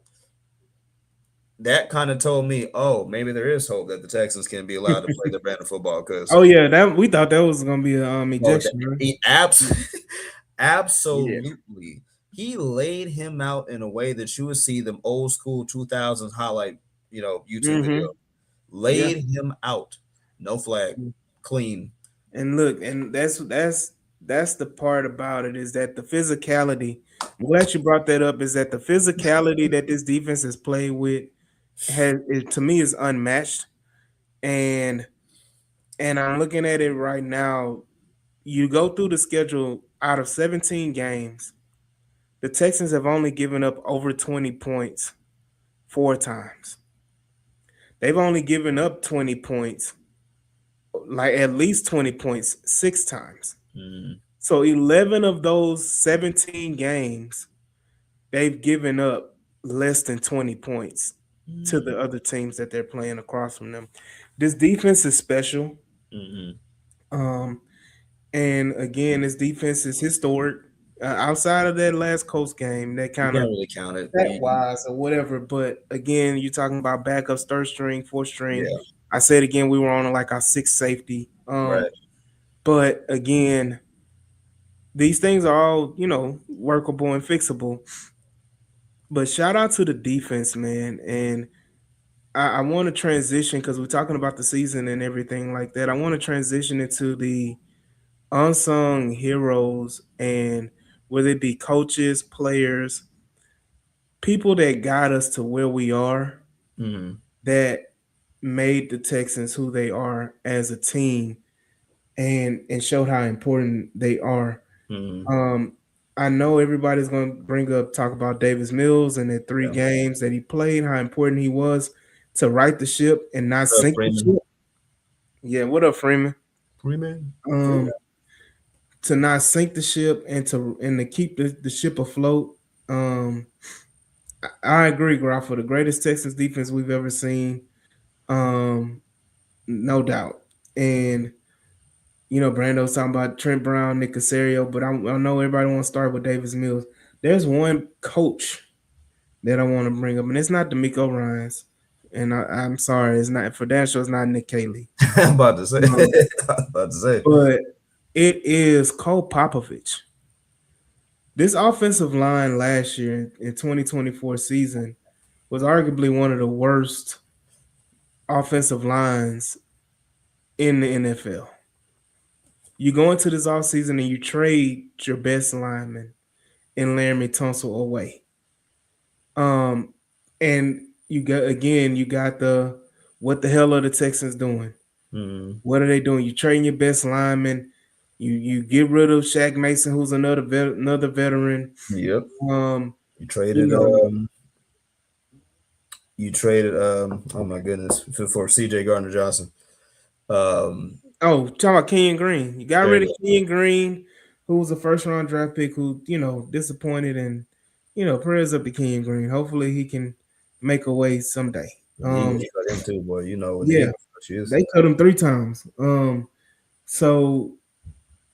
Speaker 4: that kind of told me, oh, maybe there is hope that the Texans can be allowed to play their brand of football. Because
Speaker 3: Oh yeah, that we thought that was gonna be a
Speaker 4: oh,
Speaker 3: ejection, right?
Speaker 4: he
Speaker 3: Yeah.
Speaker 4: absolutely He laid him out in a way that you would see them old school 2000s highlight, YouTube video.
Speaker 3: Mm-hmm. Yeah.
Speaker 4: Laid him out. No flag. Clean.
Speaker 3: And look, and that's the part about it is that the physicality. I'm glad you brought that up. Is that the physicality that this defense has played with to me is unmatched. And I'm looking at it right now. You go through the schedule out of 17 games, the Texans have only given up over 20 points 4 times. They've only given up 20 points, like at least 20 points 6 times.
Speaker 4: Mm,
Speaker 3: So 11 of those 17 games, they've given up less than 20 points to
Speaker 4: mm,
Speaker 3: the other teams that they're playing across from them. This defense is special.
Speaker 4: mm.
Speaker 3: Um, and again, this defense is historic. Outside of that last Coast game, that
Speaker 4: You
Speaker 3: kind
Speaker 4: can't
Speaker 3: of
Speaker 4: really count it.
Speaker 3: that wise or whatever. But again, you're talking about backups, third string, fourth string.
Speaker 4: Yeah,
Speaker 3: I said again, we were on like our sixth safety.
Speaker 4: right.
Speaker 3: But again, these things are all, workable and fixable. But shout out to the defense, man. And I want to transition because we're talking about the season and everything like that. I want to transition into the unsung heroes and whether it be coaches, players, people that got us to where we are,
Speaker 4: Mm,
Speaker 3: that made the Texans who they are as a team and showed how important they are.
Speaker 4: mm,
Speaker 3: Um, I know everybody's going to bring up talk about Davis Mills and the three
Speaker 4: yeah.
Speaker 3: games that he played, how important he was to right the ship and not
Speaker 4: What's up,
Speaker 3: sink the
Speaker 4: Freeman?
Speaker 3: ship. Yeah, what up, Freeman?
Speaker 4: Freeman.
Speaker 3: Um, to not sink the ship and to keep the ship afloat. Um, I agree, Graf, for the greatest Texans defense we've ever seen. Um, no doubt. And Brando's talking about Trent Brown, Nick Casario, but I know everybody wants to start with Davis Mills. There's one coach that I want to bring up, and it's not D'Amico Ryans. And I'm sorry, it's not for that show. It's not Nick Cayley,
Speaker 4: I'm about to say.
Speaker 3: um,
Speaker 4: I'm about to say.
Speaker 3: but it is Cole Popovich. This offensive line last year in 2024 season was arguably one of the worst offensive lines in the NFL. You go into this offseason and you trade your best lineman and Laramie Tunsil away. And you got the what the hell are the Texans doing?
Speaker 4: Mm,
Speaker 3: What are they doing? You trading your best lineman. You get rid of Shaq Mason, who's another veteran.
Speaker 4: yep.
Speaker 3: Um,
Speaker 4: You
Speaker 3: you
Speaker 4: traded.
Speaker 3: know,
Speaker 4: You traded. Oh my goodness, for C.J. Gardner Johnson.
Speaker 3: talking about Kenyon Green. You got
Speaker 4: There
Speaker 3: rid of
Speaker 4: you
Speaker 3: Kenyon Green, who was a first round draft pick who, disappointed and prayers up to Kenyon Green. Hopefully he can make a way someday.
Speaker 4: go. The Eagles cut him too, boy. You know what the
Speaker 3: Yeah,
Speaker 4: Eagles is.
Speaker 3: they cut him 3 times. So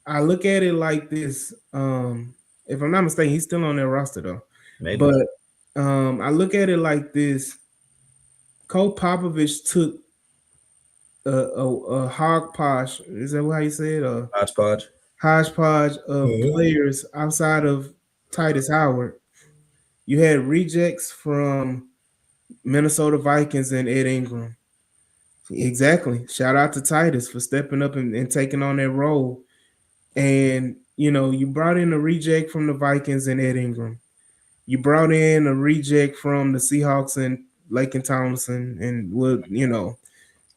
Speaker 3: I look at it like this. If I'm not mistaken, he's still on their roster though.
Speaker 4: Maybe.
Speaker 3: But I look at it like this. Cole Popovich took a hodgepodge. Is that how you say it? A
Speaker 4: Hodgepodge.
Speaker 3: hodgepodge of
Speaker 4: Mhm.
Speaker 3: players outside of Titus Howard. You had rejects from Minnesota Vikings and Ed Ingram. Exactly. Shout out to Titus for stepping up and taking on that role. And you brought in a reject from the Vikings and Ed Ingram. You brought in a reject from the Seahawks and Laken Tomlinson, and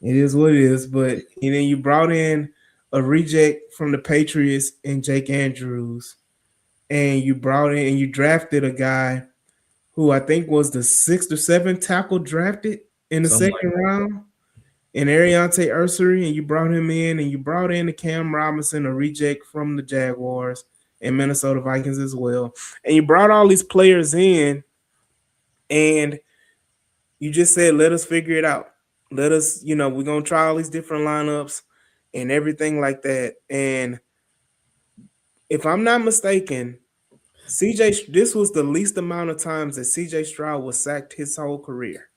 Speaker 3: it is what it is. But and then you brought in a reject from the Patriots and Jake Andrews, and you brought in and you drafted a guy who I think was the sixth or seventh tackle drafted in the
Speaker 4: Something
Speaker 3: second round, and Ariante Ursary, and you brought him in, and you brought in the Cam Robinson, a reject from the Jaguars and Minnesota Vikings as well. And you brought all these players in, and you just said, let us figure it out. Let us, we're gonna try all these different lineups and everything like that. And if I'm not mistaken, this was the least amount of times that CJ Stroud was sacked his whole career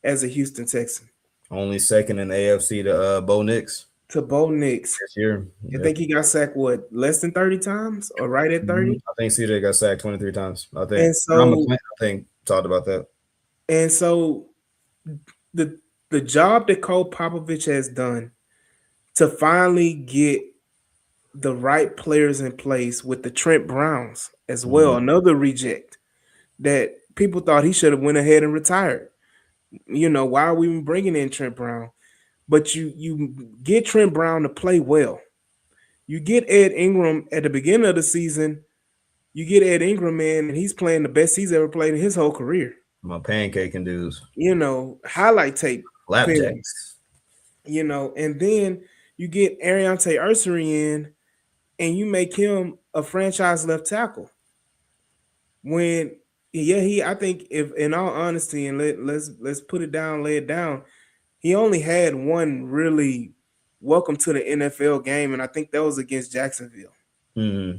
Speaker 3: as a Houston Texan.
Speaker 4: only second in the AFC to Bo Nix.
Speaker 3: to Bo Nix.
Speaker 4: this year.
Speaker 3: I
Speaker 4: Yep.
Speaker 3: think he got sacked what, less than 30 times or right at 30?
Speaker 4: I think CJ got sacked 23 times. I think
Speaker 3: And
Speaker 4: Ron
Speaker 3: so
Speaker 4: McClain, I think, talked about that.
Speaker 3: and so the the job that Cole Popovich has done to finally get the right players in place with the Trent Browns as well,
Speaker 4: Mhm.
Speaker 3: another reject that people thought he should have went ahead and retired. Why are we even bringing in Trent Brown? But you get Trent Brown to play well. You get Ed Ingram at the beginning of the season. You get Ed Ingram in, and he's playing the best he's ever played in his whole career.
Speaker 4: My pancaking dudes.
Speaker 3: Highlight tape film.
Speaker 4: Flapjacks.
Speaker 3: And then you get Ariante Ursary in, and you make him a franchise left tackle. When I think, if in all honesty, and let's put it down, lay it down, he only had one really welcome to the NFL game, and I think that was against Jacksonville.
Speaker 4: Hmm.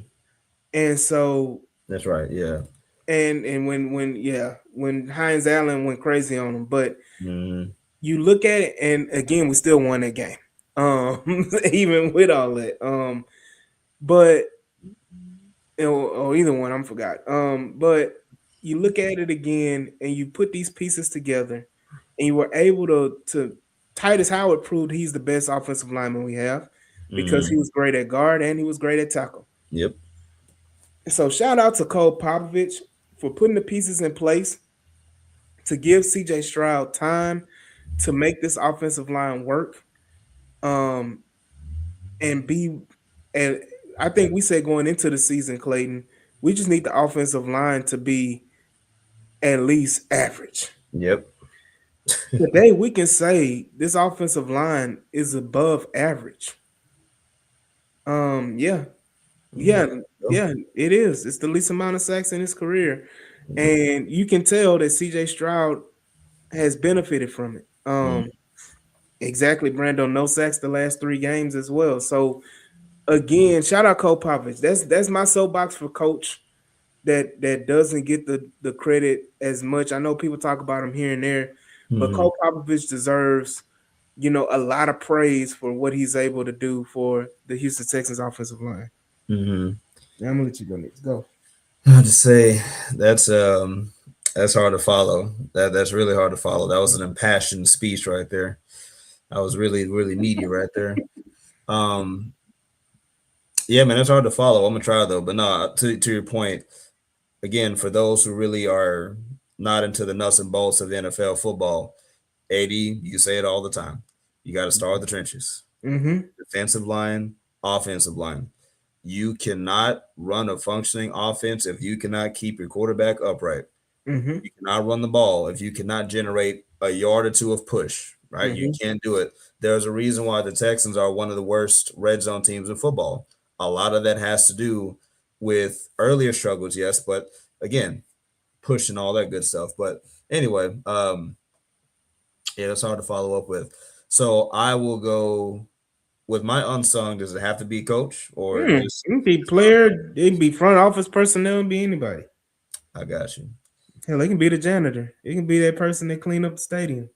Speaker 3: And so,
Speaker 4: That's right. Yeah.
Speaker 3: and when Hines Allen went crazy on him, but
Speaker 4: Hmm.
Speaker 3: you look at it, and again, we still won that game, even with all that. But or either one, I'm forgot. But you look at it again, and you put these pieces together, and you were able to Titus Howard proved he's the best offensive lineman we have because he
Speaker 4: Hmm.
Speaker 3: was great at guard and he was great at tackle.
Speaker 4: Yep.
Speaker 3: So shout out to Cole Popovich for putting the pieces in place to give CJ Stroud time to make this offensive line work. Um, and be and I think we said going into the season, Clayton, we just need the offensive line to be at least average.
Speaker 4: Yep.
Speaker 3: Today we can say this offensive line is above average. Yeah,
Speaker 4: There
Speaker 3: yeah,
Speaker 4: you go.
Speaker 3: yeah, it is. It's the least amount of sacks in his career. And you can tell that CJ Stroud has benefited from it.
Speaker 4: Mhm.
Speaker 3: Exactly, Brando. No sacks the last 3 games as well. So again, shout out Cole Popovich. That's my soapbox for coach that doesn't get the credit as much. I know people talk about him here and there, but
Speaker 4: Mhm.
Speaker 3: Cole Popovich deserves, a lot of praise for what he's able to do for the Houston Texans offensive line.
Speaker 4: Mhm.
Speaker 3: Yeah, I'm gonna let you go next. Go.
Speaker 4: I have to say that's hard to follow. That's really hard to follow. That was an impassioned speech right there. That was really really meaty right there. Um, yeah, man, that's hard to follow. I'm gonna try though. But no, to your point again, for those who really are not into the nuts and bolts of NFL football, AD, you say it all the time. You got to start with the trenches.
Speaker 3: Mm-hmm.
Speaker 4: Defensive line, offensive line. You cannot run a functioning offense if you cannot keep your quarterback upright.
Speaker 3: Mm-hmm.
Speaker 4: You cannot run the ball if you cannot generate a yard or two of push, right? You
Speaker 3: Mm-hmm.
Speaker 4: can't do it. There's a reason why the Texans are one of the worst red zone teams in football. A lot of that has to do with earlier struggles, yes, but again, push and all that good stuff. But anyway, yeah, that's hard to follow up with. So I will go with my unsung. Does it have to be coach or
Speaker 3: It can be
Speaker 4: just my
Speaker 3: player, it can be front office personnel, it can be anybody.
Speaker 4: I got you.
Speaker 3: Hell, it can be the janitor. It can be that person that clean up the stadium.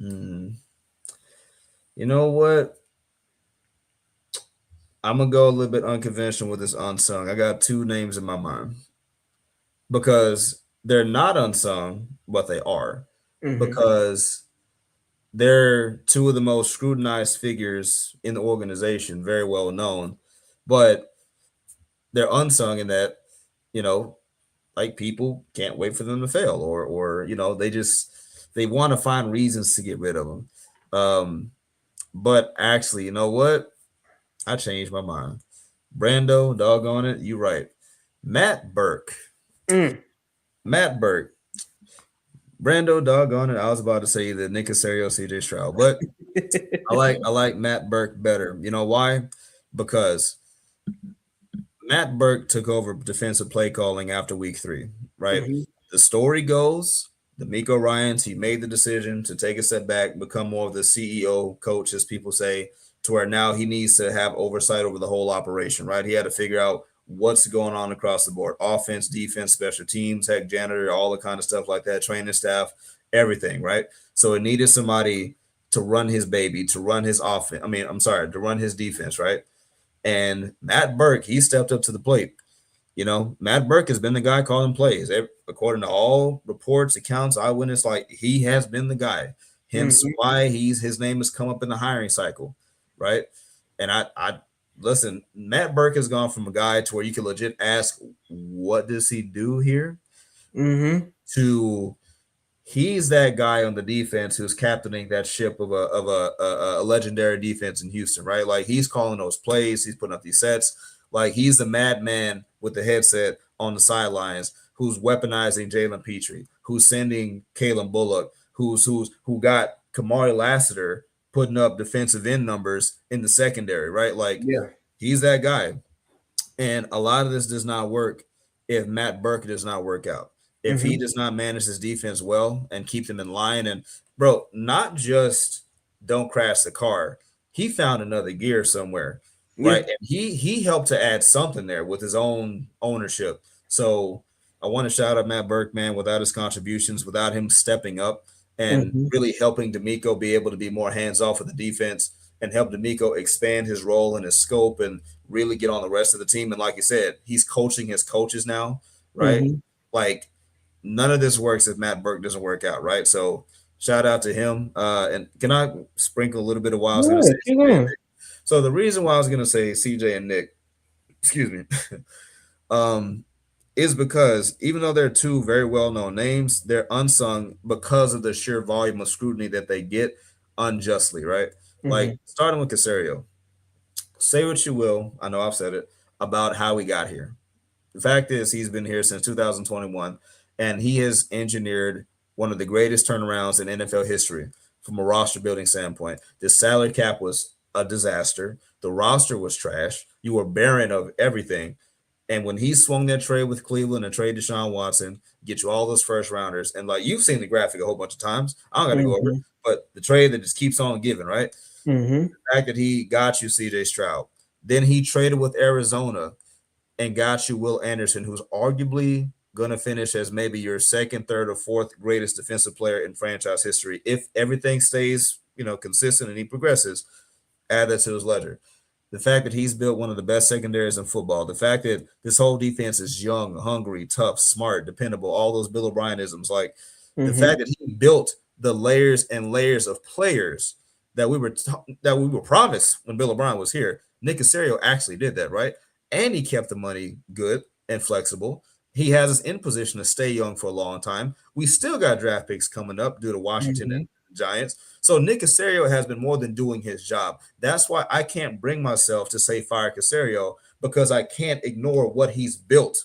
Speaker 4: Mm, you know what? I'm gonna go a little bit unconventional with this unsung. I got two names in my mind because they're not unsung, but they are
Speaker 3: Mm-hmm.
Speaker 4: because they're two of the most scrutinized figures in the organization, very well known, but they're unsung in that you know, like people can't wait for them to fail, or they want to find reasons to get rid of them. But actually, you know what? I changed my mind. Brando, doggone it, you right. Matt Burke.
Speaker 3: Mm.
Speaker 4: Matt Burke. Brando, doggone it. I was about to say either Nick Casario, CJ Stroud, but I like Matt Burke better. You know why? Because Matt Burke took over defensive play calling after week 3, right?
Speaker 3: Mm-hmm.
Speaker 4: The story goes, the Miko Ryans, he made the decision to take a step back, become more of the CEO coach, as people say, to where now he needs to have oversight over the whole operation, right? He had to figure out what's going on across the board: offense, defense, special teams, heck, janitor, all the kind of stuff like that, training staff, everything, right? So it needed somebody to run his baby, to run his offense. I mean, I'm sorry, to run his defense, right? And Matt Burke, he stepped up to the plate. You know, Matt Burke has been the guy calling plays. According to all reports, accounts, eyewitness, like he has been the guy. Hence
Speaker 3: Mm-hmm.
Speaker 4: why his name has come up in the hiring cycle, right? And I listen, Matt Burke has gone from a guy to where you can legit ask, what does he do here?
Speaker 3: Mm-hmm.
Speaker 4: To he's that guy on the defense who's captaining that ship of a legendary defense in Houston, right? Like he's calling those plays, he's putting up these sets. Like he's the madman with the headset on the sidelines who's weaponizing Jalen Petrie, who's sending Kalen Bullock, who got Kamari Lassiter putting up defensive end numbers in the secondary, right? Like
Speaker 3: Yeah.
Speaker 4: he's that guy. And a lot of this does not work if Matt Burke does not work out. If he
Speaker 3: Mm-hmm.
Speaker 4: does not manage his defense well and keep them in line, and bro, not just don't crash the car. He found another gear somewhere,
Speaker 3: Yeah.
Speaker 4: right? And he helped to add something there with his own ownership. So I want to shout out Matt Burke, man. Without his contributions, without him stepping up and
Speaker 3: Mm-hmm.
Speaker 4: really helping D'Amico be able to be more hands off with the defense and help D'Amico expand his role and his scope and really get on the rest of the team. And like you said, he's coaching his coaches now, right?
Speaker 3: Mm-hmm.
Speaker 4: Like none of this works if Matt Burke doesn't work out, right? So shout out to him. And can I sprinkle a little bit of why I was going to
Speaker 3: Yeah,
Speaker 4: say
Speaker 3: keep
Speaker 4: CJ and
Speaker 3: going.
Speaker 4: Nick? So the reason why I was going to say CJ and Nick, excuse me, um, is because even though they're two very well-known names, they're unsung because of the sheer volume of scrutiny that they get unjustly, right?
Speaker 3: Mm-hmm.
Speaker 4: Like starting with Casario, say what you will, I know I've said it, about how he got here. The fact is, he's been here since 2021, and he has engineered one of the greatest turnarounds in NFL history from a roster building standpoint. The salary cap was a disaster. The roster was trash. You were barren of everything. And when he swung that trade with Cleveland and trade Deshaun Watson, get you all those first rounders, and like you've seen the graphic a whole bunch of times. I don't got to go over it,
Speaker 3: Mm-hmm.
Speaker 4: but the trade that just keeps on giving, right?
Speaker 3: Mm-hmm.
Speaker 4: The fact that he got you CJ Stroud, then he traded with Arizona and got you Will Anderson, who's arguably going to finish as maybe your second, third, or fourth greatest defensive player in franchise history if everything stays, consistent and he progresses. Add that to his ledger. The fact that he's built one of the best secondaries in football, the fact that this whole defense is young, hungry, tough, smart, dependable, all those Bill O'Brienisms, like the
Speaker 3: Mm-hmm.
Speaker 4: fact that he built the layers and layers of players that we were promised when Bill O'Brien was here. Nick Casario actually did that, right? And he kept the money good and flexible. He has us in position to stay young for a long time. We still got draft picks coming up due to Washington
Speaker 3: Mm-hmm.
Speaker 4: and Giants. So Nick Casario has been more than doing his job. That's why I can't bring myself to say fire Casario because I can't ignore what he's built.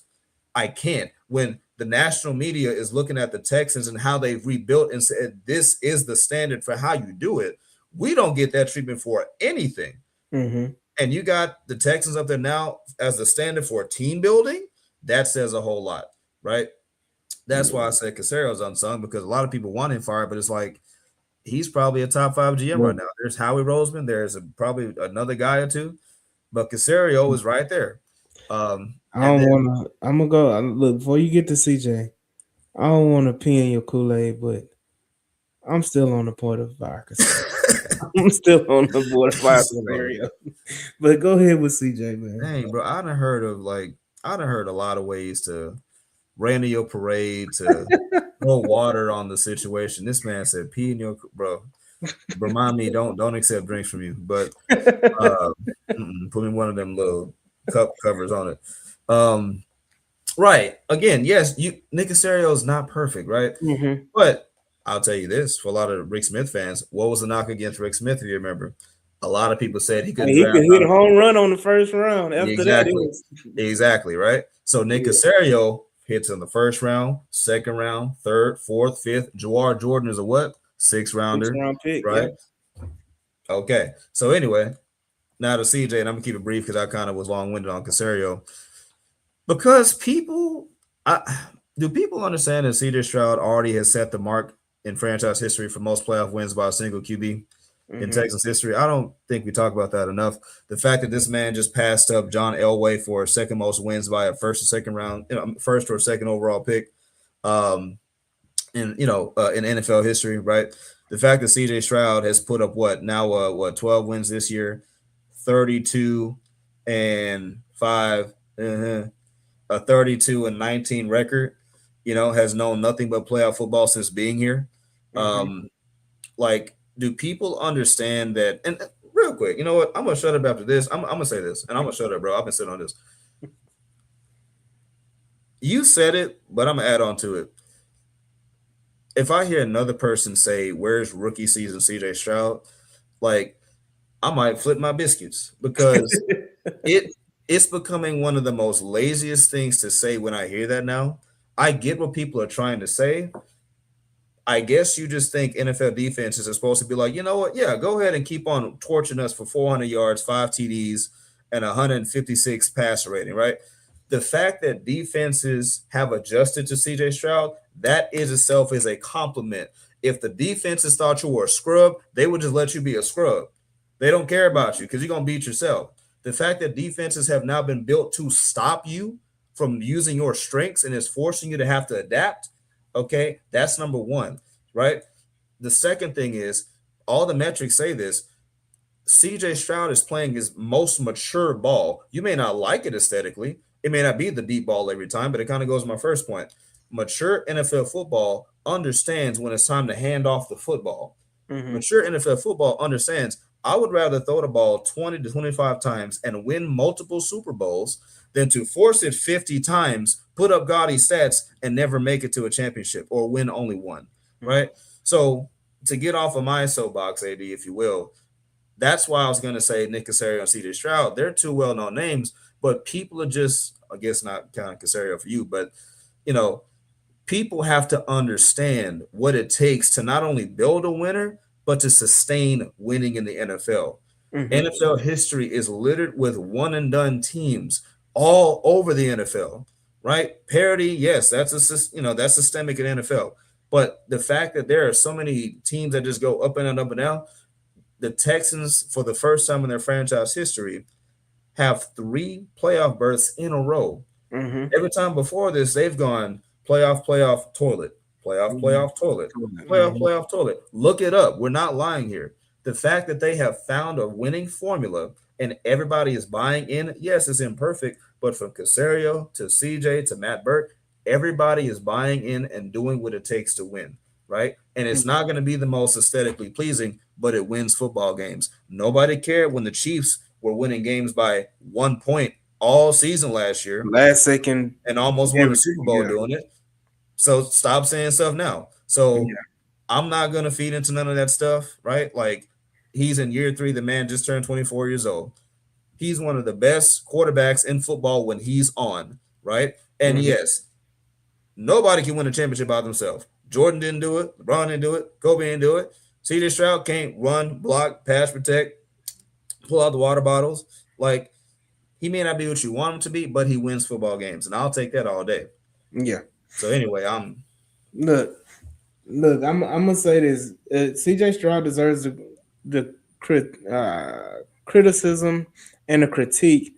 Speaker 4: I can't. When the national media is looking at the Texans and how they've rebuilt and said this is the standard for how you do it, we don't get that treatment for anything.
Speaker 3: Mm-hmm.
Speaker 4: And you got the Texans up there now as the standard for team building. That says a whole lot, right? That's why I said Casario's unsung because a lot of people want him fired, but it's like he's probably a top 5 GM
Speaker 3: Yeah.
Speaker 4: right now. There's Howie Roseman. There's probably another guy or two, but Casario is right there.
Speaker 3: I
Speaker 4: And
Speaker 3: don't
Speaker 4: then
Speaker 3: want to. I'm gonna go. Look, before you get to CJ, I don't want to pee in your Kool Aid, but I'm still on the point of fire Casario. I'm still on the board of fire Casario. But go ahead with CJ, man.
Speaker 4: dang, bro, I done heard a lot of ways to rain in your parade to throw water on the situation. This man said, "Pee in your bro." Remind me, don't accept drinks from you, but uh, put me one of them little cup covers on it. Right. Again, yes, Nick Casario is not perfect, right?
Speaker 3: Mm-hmm.
Speaker 4: But I'll tell you this: for a lot of Rick Smith fans, what was the knock against Rick Smith? If you remember, a lot of people said he couldn't
Speaker 3: He
Speaker 4: draft
Speaker 3: could hit
Speaker 4: out
Speaker 3: a
Speaker 4: of
Speaker 3: home run on the first round. After that, it
Speaker 4: exactly,
Speaker 3: was
Speaker 4: exactly, right. So Nick
Speaker 3: yeah.
Speaker 4: Casario hits in the first round, second round, third, fourth, fifth. Jawar Jordan is a what? Six
Speaker 3: Six
Speaker 4: rounder,
Speaker 3: round pick.
Speaker 4: right?
Speaker 3: Yeah.
Speaker 4: Okay. So anyway, now to CJ, and I'm gonna keep it brief because I kind of was long winded on Casario because do people understand that CJ Stroud already has set the mark in franchise history for most playoff wins by a single QB in
Speaker 3: Mm-hmm.
Speaker 4: Texas history? I don't think we talk about that enough. The fact that this man just passed up John Elway for second most wins by a first or second round, first or second overall pick, um, in NFL history, right? the fact that CJ Stroud has put up what now, 12 wins this year, 32-5, a 32-19 record, has known nothing but playoff football since being here.
Speaker 3: Mm-hmm.
Speaker 4: Like, do people understand that? And real quick, you know what? I'm gonna shut up after this. I'm gonna say this, and I'm gonna shut up, bro. I've been sitting on this. You said it, but I'm gonna add on to it. If I hear another person say, "Where's rookie season CJ Stroud?" like, I might flip my biscuits because it it's becoming one of the most laziest things to say when I hear that now. I get what people are trying to say. I guess you just think NFL defenses are supposed to be like, you know what? Yeah, go ahead and keep on torching us for 400 yards, 5 TDs, and 156 passer rating, right? The fact that defenses have adjusted to CJ Stroud, that is itself is a compliment. If the defenses thought you were a scrub, they would just let you be a scrub. They don't care about you because you're going to beat yourself. The fact that defenses have now been built to stop you from using your strengths and is forcing you to have to adapt, okay, that's number one, right? The second thing is all the metrics say this. CJ Stroud is playing his most mature ball. You may not like it aesthetically. It may not be the deep ball every time, but it kind of goes to my first point. Mature NFL football understands when it's time to hand off the football.
Speaker 3: Mm-hmm.
Speaker 4: Mature NFL football understands I would rather throw the ball 20 to 25 times and win multiple Super Bowls than to force it 50 times, put up gaudy stats, and never make it to a championship or win only one, right? So to get off of my soapbox, AD, if you will, that's why I was going to say Nick Casario and CJ Stroud. They're two well-known names, but people are just, I guess not counting Casario for you, but, you know, people have to understand what it takes to not only build a winner, but to sustain winning in the NFL.
Speaker 3: Mm-hmm.
Speaker 4: NFL history is littered with one and done teams all over the NFL, right? Parity, yes, that's systemic in NFL. But the fact that there are so many teams that just go up and down, up and down, the Texans, for the first time in their franchise history, have 3 playoff berths in a row.
Speaker 3: Mm-hmm.
Speaker 4: Every time before this, they've gone playoff, playoff, toilet, playoff,
Speaker 3: Mm-hmm.
Speaker 4: playoff, toilet, playoff,
Speaker 3: Mm-hmm.
Speaker 4: playoff, toilet. Look it up. We're not lying here. The fact that they have found a winning formula and everybody is buying in, yes, it's imperfect, but from Casario to CJ to Matt Burke, everybody is buying in and doing what it takes to win, right? And it's not going to be the most aesthetically pleasing, but it wins football games. Nobody cared when the Chiefs were winning games by 1 point all season last year
Speaker 3: Last second,
Speaker 4: and almost won the
Speaker 3: everything.
Speaker 4: Super Bowl
Speaker 3: Yeah.
Speaker 4: doing it. So stop saying stuff now. So
Speaker 3: Yeah.
Speaker 4: I'm not gonna feed into none of that stuff, right? Like, he's in year 3. The man just turned 24 years old. He's one of the best quarterbacks in football when he's on, right? And
Speaker 3: Mm-hmm.
Speaker 4: yes, nobody can win a championship by themselves. Jordan didn't do it. LeBron didn't do it. Kobe didn't do it. CJ Stroud can't run, block, pass, protect, pull out the water bottles. Like, he may not be what you want him to be, but he wins football games, and I'll take that all day.
Speaker 3: Yeah.
Speaker 4: So anyway, I'm
Speaker 3: Look, I'm gonna say this. CJ Stroud deserves the criticism and the critique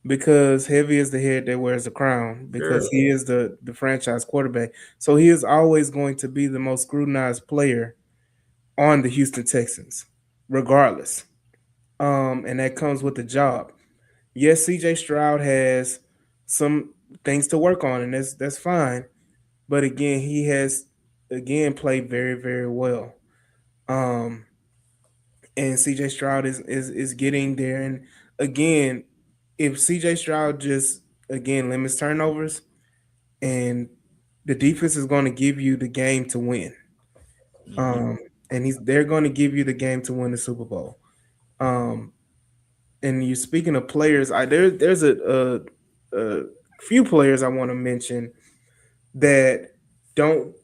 Speaker 3: because heavy is the head that wears the crown because
Speaker 4: sure.
Speaker 3: he is the franchise quarterback. So he is always going to be the most scrutinized player on the Houston Texans, regardless. And that comes with the job. Yes, CJ Stroud has some things to work on, and that's fine. But again, he has again played very, very well. Um, and CJ Stroud is getting there. And again, if CJ Stroud just again limits turnovers and the defense is going to give you the game to win.
Speaker 4: Mhm.
Speaker 3: Um, and they're going to give you the game to win the Super Bowl. Um, and you speaking of players, there's a few players I want to mention that don't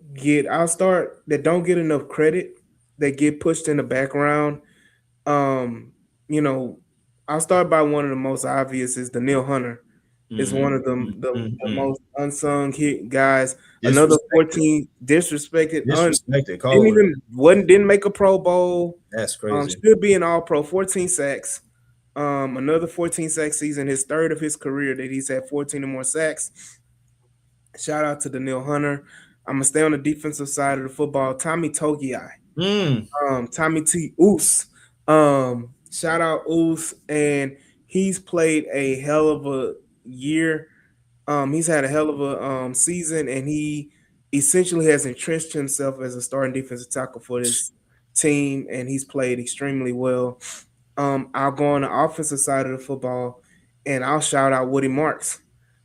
Speaker 3: I'll start that don't get enough credit, that get pushed in the background. Um, you know, I'll start by one of the most obvious is the Neil Hunter is one
Speaker 4: Mhm.
Speaker 3: of them the
Speaker 4: Mhm.
Speaker 3: most unsung hit guys. Another
Speaker 4: Disrespected.
Speaker 3: 14 disrespected,
Speaker 4: Disrespected. Call
Speaker 3: didn't
Speaker 4: it what it
Speaker 3: even
Speaker 4: is.
Speaker 3: didn't make a Pro Bowl.
Speaker 4: That's crazy.
Speaker 3: Should be an All Pro. 14 sacks. Another 14 sack season, his third of his career that he's had 14 or more sacks. Shout out to Daniil Hunter. I'm gonna stay on the defensive side of the football. Tommy Togiai.
Speaker 4: Mm.
Speaker 3: Tommy T. Oos. Shout out Oos, and he's played a hell of a year. He's had a hell of a season, and he essentially has entrenched himself as a starting defensive tackle for this team, and he's played extremely well. I'll go on the offensive side of the football, and I'll shout out Woody Marks.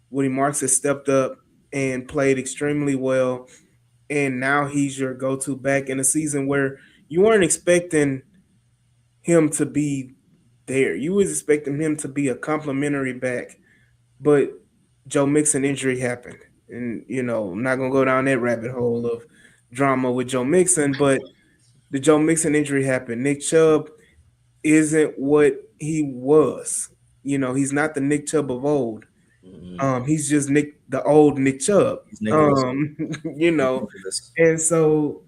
Speaker 3: Woody Marks has stepped up and played extremely well, and now he's your go-to back in a season where you weren't expecting him to be there. You was expecting him to be a complimentary back, but Joe Mixon injury happened, and I'm not gonna go down that rabbit hole of drama with Joe Mixon, but the Joe Mixon injury happened. Nick Chubb isn't what he was. He's not the Nick Chubb of old.
Speaker 4: Mm.
Speaker 3: He's just the old Nick Chubb.
Speaker 4: He's Nicholas.
Speaker 3: Um,
Speaker 4: He's Nicholas.
Speaker 3: and so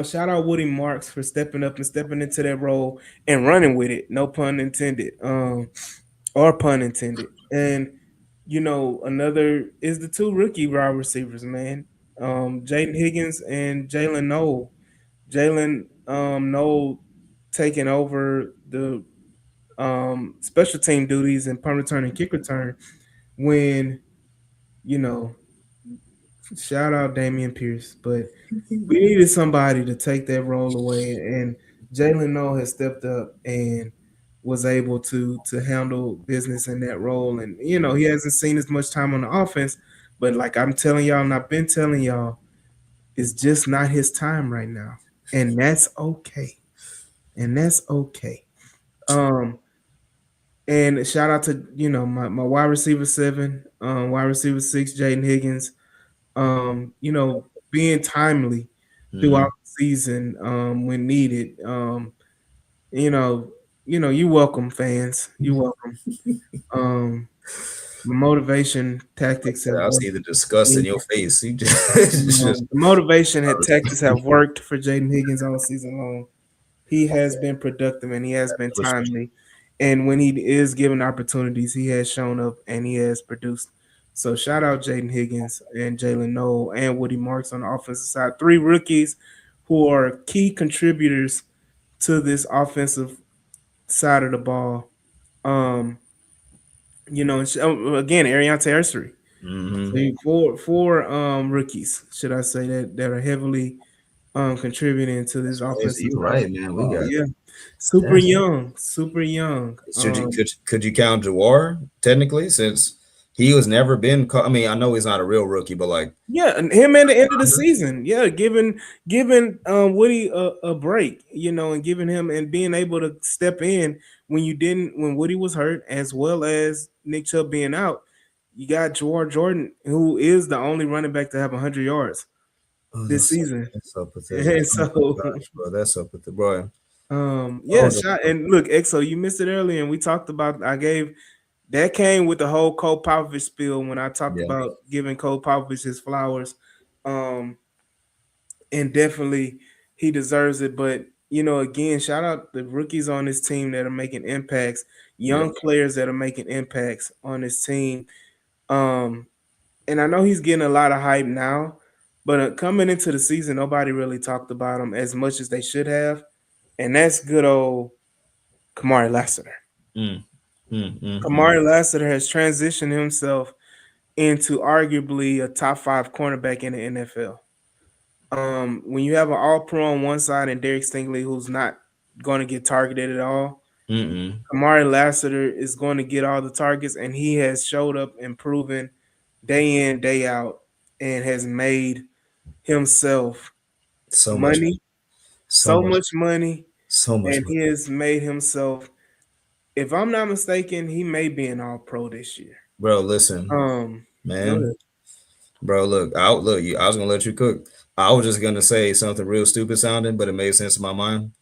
Speaker 3: shout out Woody Marks for stepping up and stepping into that role and running with it. No pun intended. Or pun intended. And another is the two rookie wide receivers, man. Jaden Higgins and Jalen Noel. Jalen Noel taking over the special team duties and punt return and kick return when you know shout out Damian Pierce, but we needed somebody to take that role away, and Jalen Noel has stepped up and was able to handle business in that role. And he hasn't seen as much time on the offense, but like I'm telling y'all, and I've been telling y'all, it's just not his time right now, and that's okay. And that's okay. Um, and shout out to my wide receiver seven, wide receiver six, Jaden Higgins. Being timely throughout
Speaker 4: Mm.
Speaker 3: the season when needed. You know, you welcome fans. You welcome. Um, the motivation tactics have
Speaker 4: I
Speaker 3: worked.
Speaker 4: see the disgust in
Speaker 3: Yeah,
Speaker 4: your face. You just, it's just
Speaker 3: the motivation tactics have worked for Jaden Higgins all season long. He has been productive and he has been timely. And when he is given opportunities, he has shown up and he has produced. So shout out Jaden Higgins and Jalen Noel and Woody Marks on the offensive side. Three rookies who are key contributors to this offensive side of the ball. Um, again, Ariante Ursery. So
Speaker 4: mm-hmm.
Speaker 3: four rookies, should I say, that are heavily contributing to this
Speaker 4: That's crazy.
Speaker 3: offensive
Speaker 4: You're
Speaker 3: side of
Speaker 4: right,
Speaker 3: the
Speaker 4: man. We
Speaker 3: ball.
Speaker 4: got
Speaker 3: Yeah. Super
Speaker 4: that's
Speaker 3: young, super young.
Speaker 4: should you could you count Jawar technically since he was never been I mean, I know he's not a real rookie, but like
Speaker 3: Yeah, and him at the end of the season. Yeah, giving Woody a break, and giving him and being able to step in when Woody was hurt, as well as Nick Chubb being out. You got Jawar Jordan, who is the only running back to have 100 yards
Speaker 4: oh,
Speaker 3: this season.
Speaker 4: that's so pathetic.
Speaker 3: And
Speaker 4: Oh my
Speaker 3: so,
Speaker 4: gosh, bro. That's so pathetic, bro.
Speaker 3: yeah,
Speaker 4: Oh,
Speaker 3: and look, Exo, you missed it earlier, and we talked about. I gave that came with the whole Cole Popovich spiel when I talked
Speaker 4: yeah.
Speaker 3: about giving Cole Popovich his flowers, and definitely he deserves it. But again, shout out the rookies on this team that are making impacts,
Speaker 4: Yeah.
Speaker 3: young players that are making impacts on this team. Um, and I know he's getting a lot of hype now, but coming into the season, nobody really talked about him as much as they should have, and that's good old Kamari Lassiter.
Speaker 4: Mm, mm.
Speaker 3: Kamari Lassiter has transitioned himself into arguably a top five cornerback in the NFL. When you have an all pro on one side and Derek Stingley, who's not going to get targeted at all,
Speaker 4: Mm-mm.
Speaker 3: Kamari Lassiter is going to get all the targets, and he has showed up and proven day in, day out, and has made himself
Speaker 4: So much,
Speaker 3: money,
Speaker 4: so
Speaker 3: so
Speaker 4: much,
Speaker 3: much money,
Speaker 4: so much
Speaker 3: and
Speaker 4: money.
Speaker 3: he has made himself, if I'm not mistaken, he may be an all pro this year.
Speaker 4: Bro, listen,
Speaker 3: Go
Speaker 4: man.
Speaker 3: ahead.
Speaker 4: Bro, look, I was gonna let you cook. I was just gonna say something real stupid sounding, but it made sense in my mind.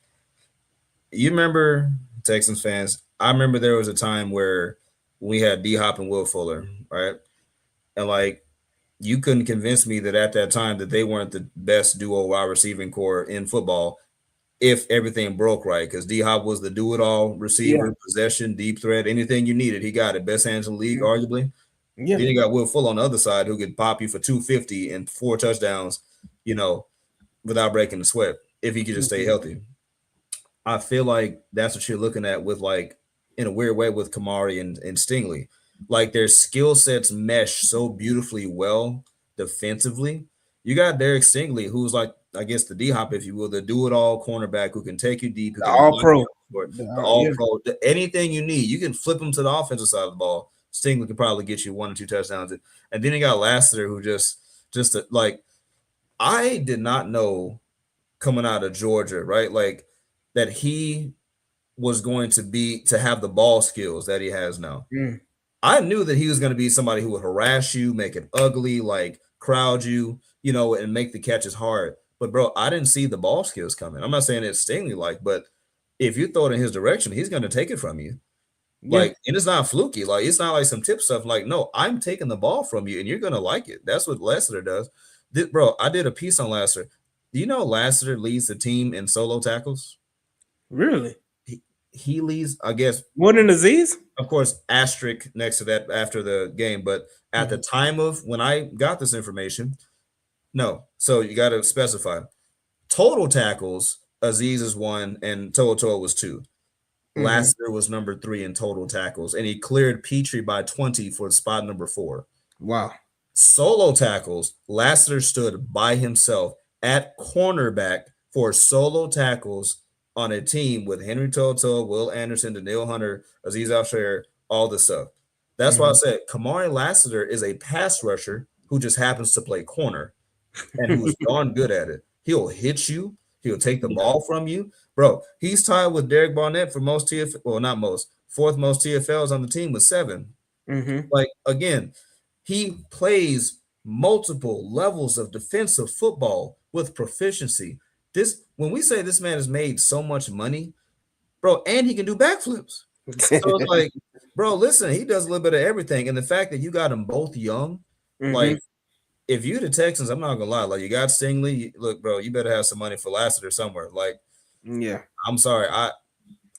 Speaker 4: You remember Texans fans? I remember there was a time where we had D Hop and Will Fuller, right? And like you couldn't convince me that at that time that they weren't the best duo wide receiving core in football if everything broke right. Because D Hop was the do it all
Speaker 3: Yeah.
Speaker 4: receiver, possession, deep threat, anything you needed, he got it. Best hands in the league, arguably.
Speaker 3: Yeah.
Speaker 4: Then you got Will Fuller on the other side who could pop you for 250 and 4 touchdowns, you know, without breaking the sweat. if he could just stay
Speaker 3: Mhm.
Speaker 4: healthy. I feel like that's what you're looking at with like in a weird way with Kamari and Stingley. Like their skill sets mesh so beautifully well defensively. You got Derek Stingley, who's like, I guess the D hop, if you will, the do it all cornerback who can take you deep, who can
Speaker 3: All
Speaker 4: block you
Speaker 3: pro.
Speaker 4: for the all
Speaker 3: Yeah.
Speaker 4: pro, anything you need. You can flip him to the offensive side of the ball. Stingley can probably get you 1 or 2 touchdowns. And then you got Lassiter, who just like I did not know coming out of Georgia, right? Like that he was going to have the ball skills that he has now.
Speaker 3: Mm.
Speaker 4: I knew that he was going to be somebody who would harass you, make it ugly, like crowd you, and make the catches hard. But bro, I didn't see the ball skills coming. I'm not saying it's Stingley like, but if you throw it in his direction, he's going to take it from you.
Speaker 3: Yeah.
Speaker 4: Like, and it's not fluky. Like, it's not like some tip stuff. Like, no, I'm taking the ball from you, and you're gonna like it. That's what Lassiter does. Bro, I did a piece on Lassiter. Do you know Lassiter leads the team in solo tackles?
Speaker 3: Really?
Speaker 4: He leads, I guess,
Speaker 3: More than Aziz?
Speaker 4: of course, asterisk next to that after the game. But at the
Speaker 3: Mhm.
Speaker 4: time of when I got this information, no. So you got to specify total tackles. Aziz is one, and Toa was two.
Speaker 3: Mhm.
Speaker 4: Lassiter was number 3 in total tackles, and he cleared Petrie by 20 for spot number 4.
Speaker 3: Wow.
Speaker 4: Solo tackles, Lassiter stood by himself at cornerback for solo tackles on a team with Henry Toto, Will Anderson, Daniil Hunter, Aziz Al-Shair, all this stuff. That's why I
Speaker 3: Mhm.
Speaker 4: said Kamari Lassiter is a pass rusher who just happens to play corner and who's darn good at it. He'll hit you. He'll take the
Speaker 3: Yeah.
Speaker 4: ball from you. Bro, he's tied with Derek Barnett for most TFL, well, not most, fourth most TFLs on the team with 7.
Speaker 3: Mhm.
Speaker 4: Like, again, he plays multiple levels of defensive football with proficiency. When we say this man has made so much money, bro, and he can do backflips. So it's like, bro, listen, he does a little bit of everything. And the fact that you got them both young,
Speaker 3: Mhm.
Speaker 4: like, if you the Texans, I'm not gonna lie, like you got Stingley, look, bro, you better have some money for Lassiter somewhere. Like,
Speaker 3: Yeah.
Speaker 4: I'm sorry,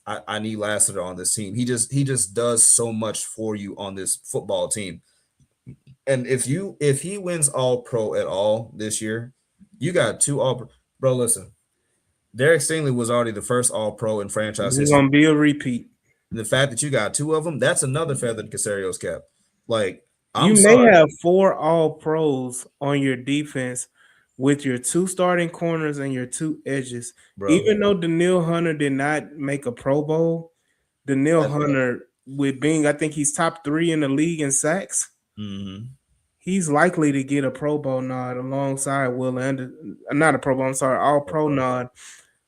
Speaker 4: I need Lassiter on this team. He just does so much for you on this football team. And if he wins All Pro at all this year, you got two All Bro. Listen, Derek Stingley was already the first All Pro in franchise
Speaker 3: It's
Speaker 4: history.
Speaker 3: gonna be a repeat.
Speaker 4: And the fact that you got two of them, that's another feather in Casario's cap. Like,
Speaker 3: You
Speaker 4: I'm
Speaker 3: may
Speaker 4: sorry,
Speaker 3: have 4 all pros on your defense with your 2 starting corners and your 2 edges.
Speaker 4: bro.
Speaker 3: Even though Daniil Hunter did not make a Pro Bowl, Daniil
Speaker 4: That's right.
Speaker 3: Hunter, with being, I think he's top 3 in the league in sacks,
Speaker 4: Mm-hmm.
Speaker 3: he's likely to get a Pro Bowl nod alongside Will Anderson. Not a Pro Bowl, I'm sorry, All Pro nod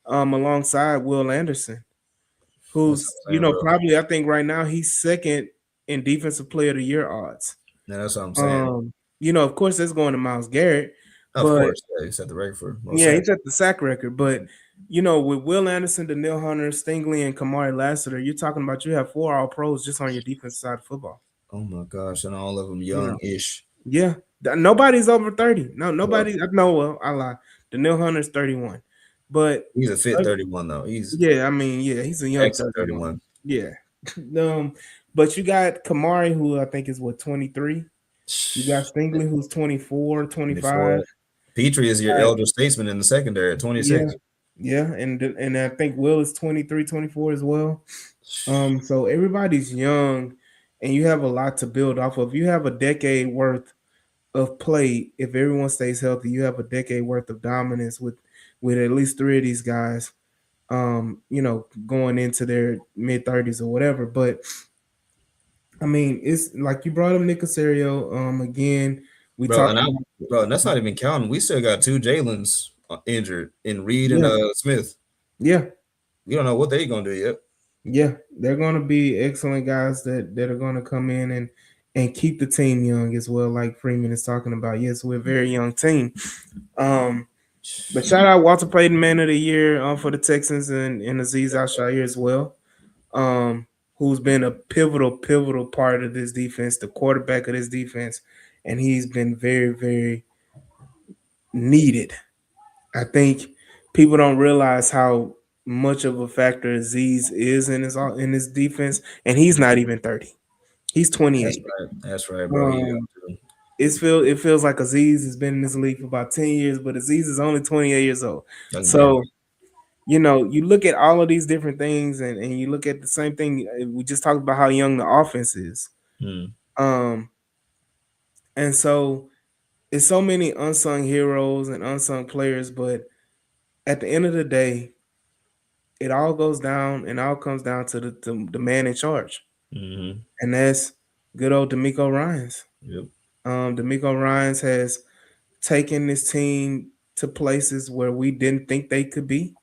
Speaker 3: alongside Will Anderson,
Speaker 4: That's
Speaker 3: who's,
Speaker 4: what I'm saying, bro.
Speaker 3: probably, I think right now he's second in Defensive Player of the Year odds.
Speaker 4: Yeah, that's what I'm saying.
Speaker 3: Um, of course, that's going to Myles Garrett,
Speaker 4: Of
Speaker 3: but
Speaker 4: course, yeah, he set the record for most
Speaker 3: yeah, he
Speaker 4: sacks.
Speaker 3: set the sack record. But with Will Anderson, Daniil Hunter, Stingley, and Kamari Lassiter, you're talking about you have 4 All Pros just on your defensive side of football.
Speaker 4: Oh my gosh, and all of them
Speaker 3: You know,
Speaker 4: young-ish.
Speaker 3: yeah, nobody's over 30. No,
Speaker 4: Well,
Speaker 3: nobody. No, well, I lie. Daniil Hunter's 31, but
Speaker 4: he's a fit 31 though. He's
Speaker 3: yeah, I mean, yeah, he's a young
Speaker 4: exit
Speaker 3: 31.
Speaker 4: 31.
Speaker 3: Yeah, but you got Kamari, who I think is what, 23. You got Stingley, who's 24, 25.
Speaker 4: 24. Petrie is your elder statesman in the secondary at
Speaker 3: Yeah,
Speaker 4: 26.
Speaker 3: yeah, and I think Will is 23, 24 as well. So everybody's young, and you have a lot to build off of. You have a decade worth of play. If everyone stays healthy, you have a decade worth of dominance with at least 3 of these guys. Going into their mid-30s or whatever. But I mean, it's like you brought up Nick Casario. Again, we
Speaker 4: Bro,
Speaker 3: talked about,
Speaker 4: and that's not even counting. We still got two Jalen's injured in Reed and
Speaker 3: yeah,
Speaker 4: Smith.
Speaker 3: yeah.
Speaker 4: We don't know what they're gonna do yet.
Speaker 3: Yeah, they're going to be excellent guys that are going to come in and keep the team young as well, like Freeman is talking about. Yes, we're a very young team. But shout out Walter Payton, Man of the Year for the Texans, and Aziz Al-Shair as well, who's been a pivotal part of this defense, the quarterback of this defense, and he's been very, very needed. I think people don't realize how much of a factor Aziz is in his defense, and he's not even 30. He's
Speaker 4: That's
Speaker 3: 28.
Speaker 4: right. That's right, bro. He
Speaker 3: Um, it feels like Aziz has been in this league for about 10 years, but Aziz is only 28 years old.
Speaker 4: again.
Speaker 3: So you look at all of these different things, and you look at the same thing. We just talked about how young the offense is.
Speaker 4: Mm,
Speaker 3: Um, and so it's so many unsung heroes and unsung players, but at the end of the day, it all goes down and all comes down to the man in charge,
Speaker 4: mm-hmm.
Speaker 3: and that's good old D'Amico Ryans.
Speaker 4: Yep.
Speaker 3: D'Amico Ryans has taken this team to places where we didn't think they could be.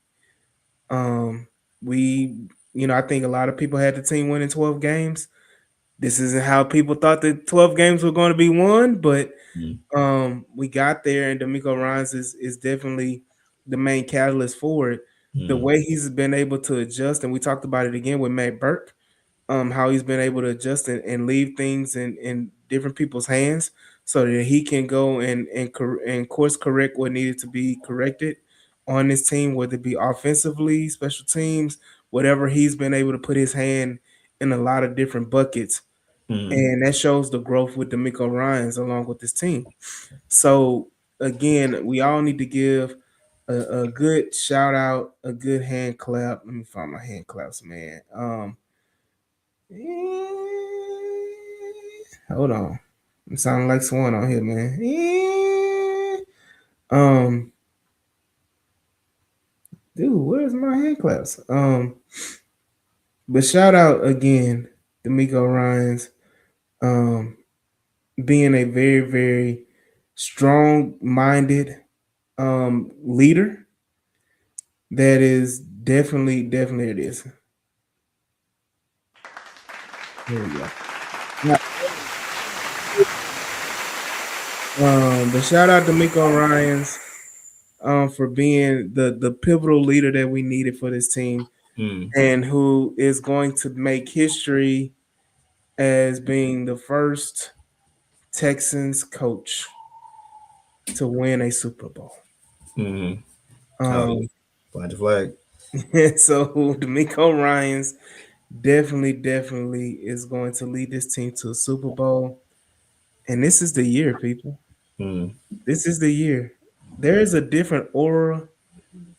Speaker 3: Um, we, I think a lot of people had the team winning 12 games. This isn't how people thought the 12 games were going to be won, but
Speaker 4: Mm,
Speaker 3: we got there, and D'Amico Ryans is definitely the main catalyst for it. The
Speaker 4: mm,
Speaker 3: way he's been able to adjust, and we talked about it again with Matt Burke, how he's been able to adjust and leave things in different people's hands so that he can go and course correct what needed to be corrected on this team, whether it be offensively, special teams, whatever. He's been able to put his hand in a lot of different buckets,
Speaker 4: mm.
Speaker 3: and that shows the growth with D'Amico Ryans along with this team. So again, we all need to give a good shout out, a good hand clap. Let me find my hand claps, man. Hold on. I'm sounding like Swan on here, man. Um, dude, where's my hand claps? But shout out again, D'Amico Ryans, um, being a very, very strong minded leader. That is definitely it is. Here we go. Now, but shout out to Miko Ryans for being the pivotal leader that we needed for this team,
Speaker 4: Mm,
Speaker 3: and who is going to make history as being the first Texans coach to win a Super Bowl.
Speaker 4: mm. Oh yeah.
Speaker 3: Um,
Speaker 4: Plant the flag.
Speaker 3: so D'Amico Ryans definitely is going to lead this team to a Super Bowl, and this is the year, people.
Speaker 4: Mm,
Speaker 3: This is the year. There is a different aura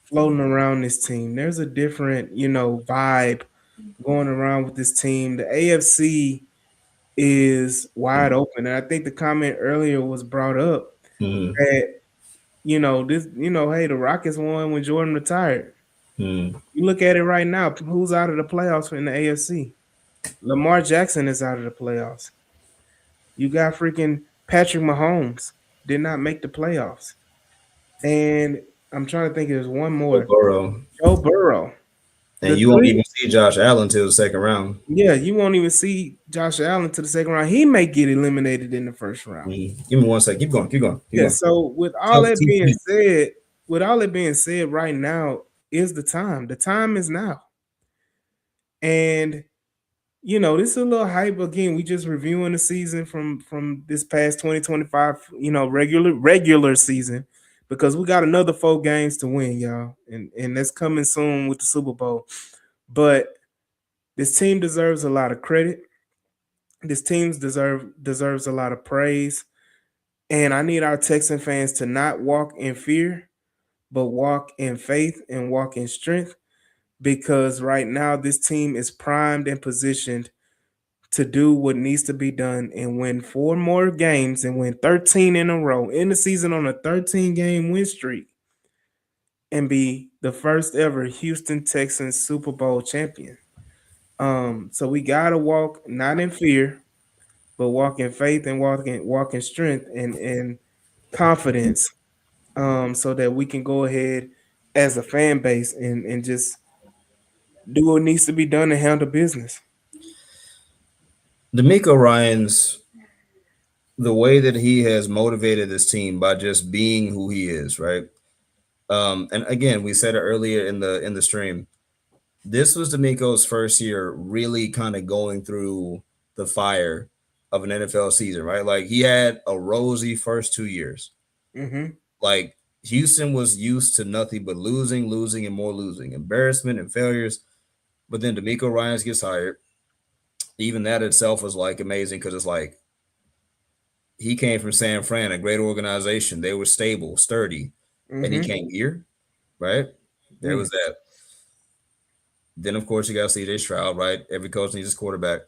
Speaker 3: floating around this team. There's a different, vibe going around with this team. The AFC is wide open, and I think the comment earlier was brought up
Speaker 4: mm,
Speaker 3: that hey, the Rockets won when Jordan retired.
Speaker 4: mm,
Speaker 3: You look at it right now. Who's out of the playoffs in the AFC? Lamar Jackson is out of the playoffs. You got freaking Patrick Mahomes did not make the playoffs, and I'm trying to think. There's one
Speaker 4: Joe
Speaker 3: more.
Speaker 4: Burrow.
Speaker 3: Joe Burrow.
Speaker 4: And
Speaker 3: The
Speaker 4: you won't
Speaker 3: three,
Speaker 4: even see Josh Allen till the second round.
Speaker 3: yeah, you won't even see Josh Allen to the second round. He may get eliminated in the first round.
Speaker 4: Mm. Give me one sec. Keep going. Keep going. Keep
Speaker 3: Yeah.
Speaker 4: going.
Speaker 3: So
Speaker 4: Tough TP.
Speaker 3: with all that being said, right now is the time. The time is now. And this is a little hype again. We just reviewing the season from this past 2025, regular season, because we got another 4 games to win, y'all. And that's coming soon with the Super Bowl. But this team deserves a lot of credit. This team deserves a lot of praise. And I need our Texan fans to not walk in fear, but walk in faith and walk in strength, because right now this team is primed and positioned to do what needs to be done and win 4 more games and win 13 in a row in the season on a 13-game win streak and be the first ever Houston Texans Super Bowl champion. So we gotta walk not in fear, but walk in faith and walk in strength and confidence, so that we can go ahead as a fan base and just do what needs to be done to handle business.
Speaker 4: D'Amico Ryan's the way that he has motivated this team by just being who he is, right? And again, we said it earlier in the stream. This was D'Amico's first year really kind of going through the fire of an NFL season, right? Like he had a rosy first 2 years.
Speaker 3: Mm-hmm.
Speaker 4: Like Houston was used to nothing but losing, losing, and more losing, embarrassment and failures. But then D'Amico Ryans gets hired. Even that itself was like amazing because it's like he came from San Fran, a great organization. They were stable, sturdy, and he
Speaker 3: Mm-hmm.
Speaker 4: came here, right? There was that. Then of course you got CJ Stroud, right? Every coach needs his quarterback.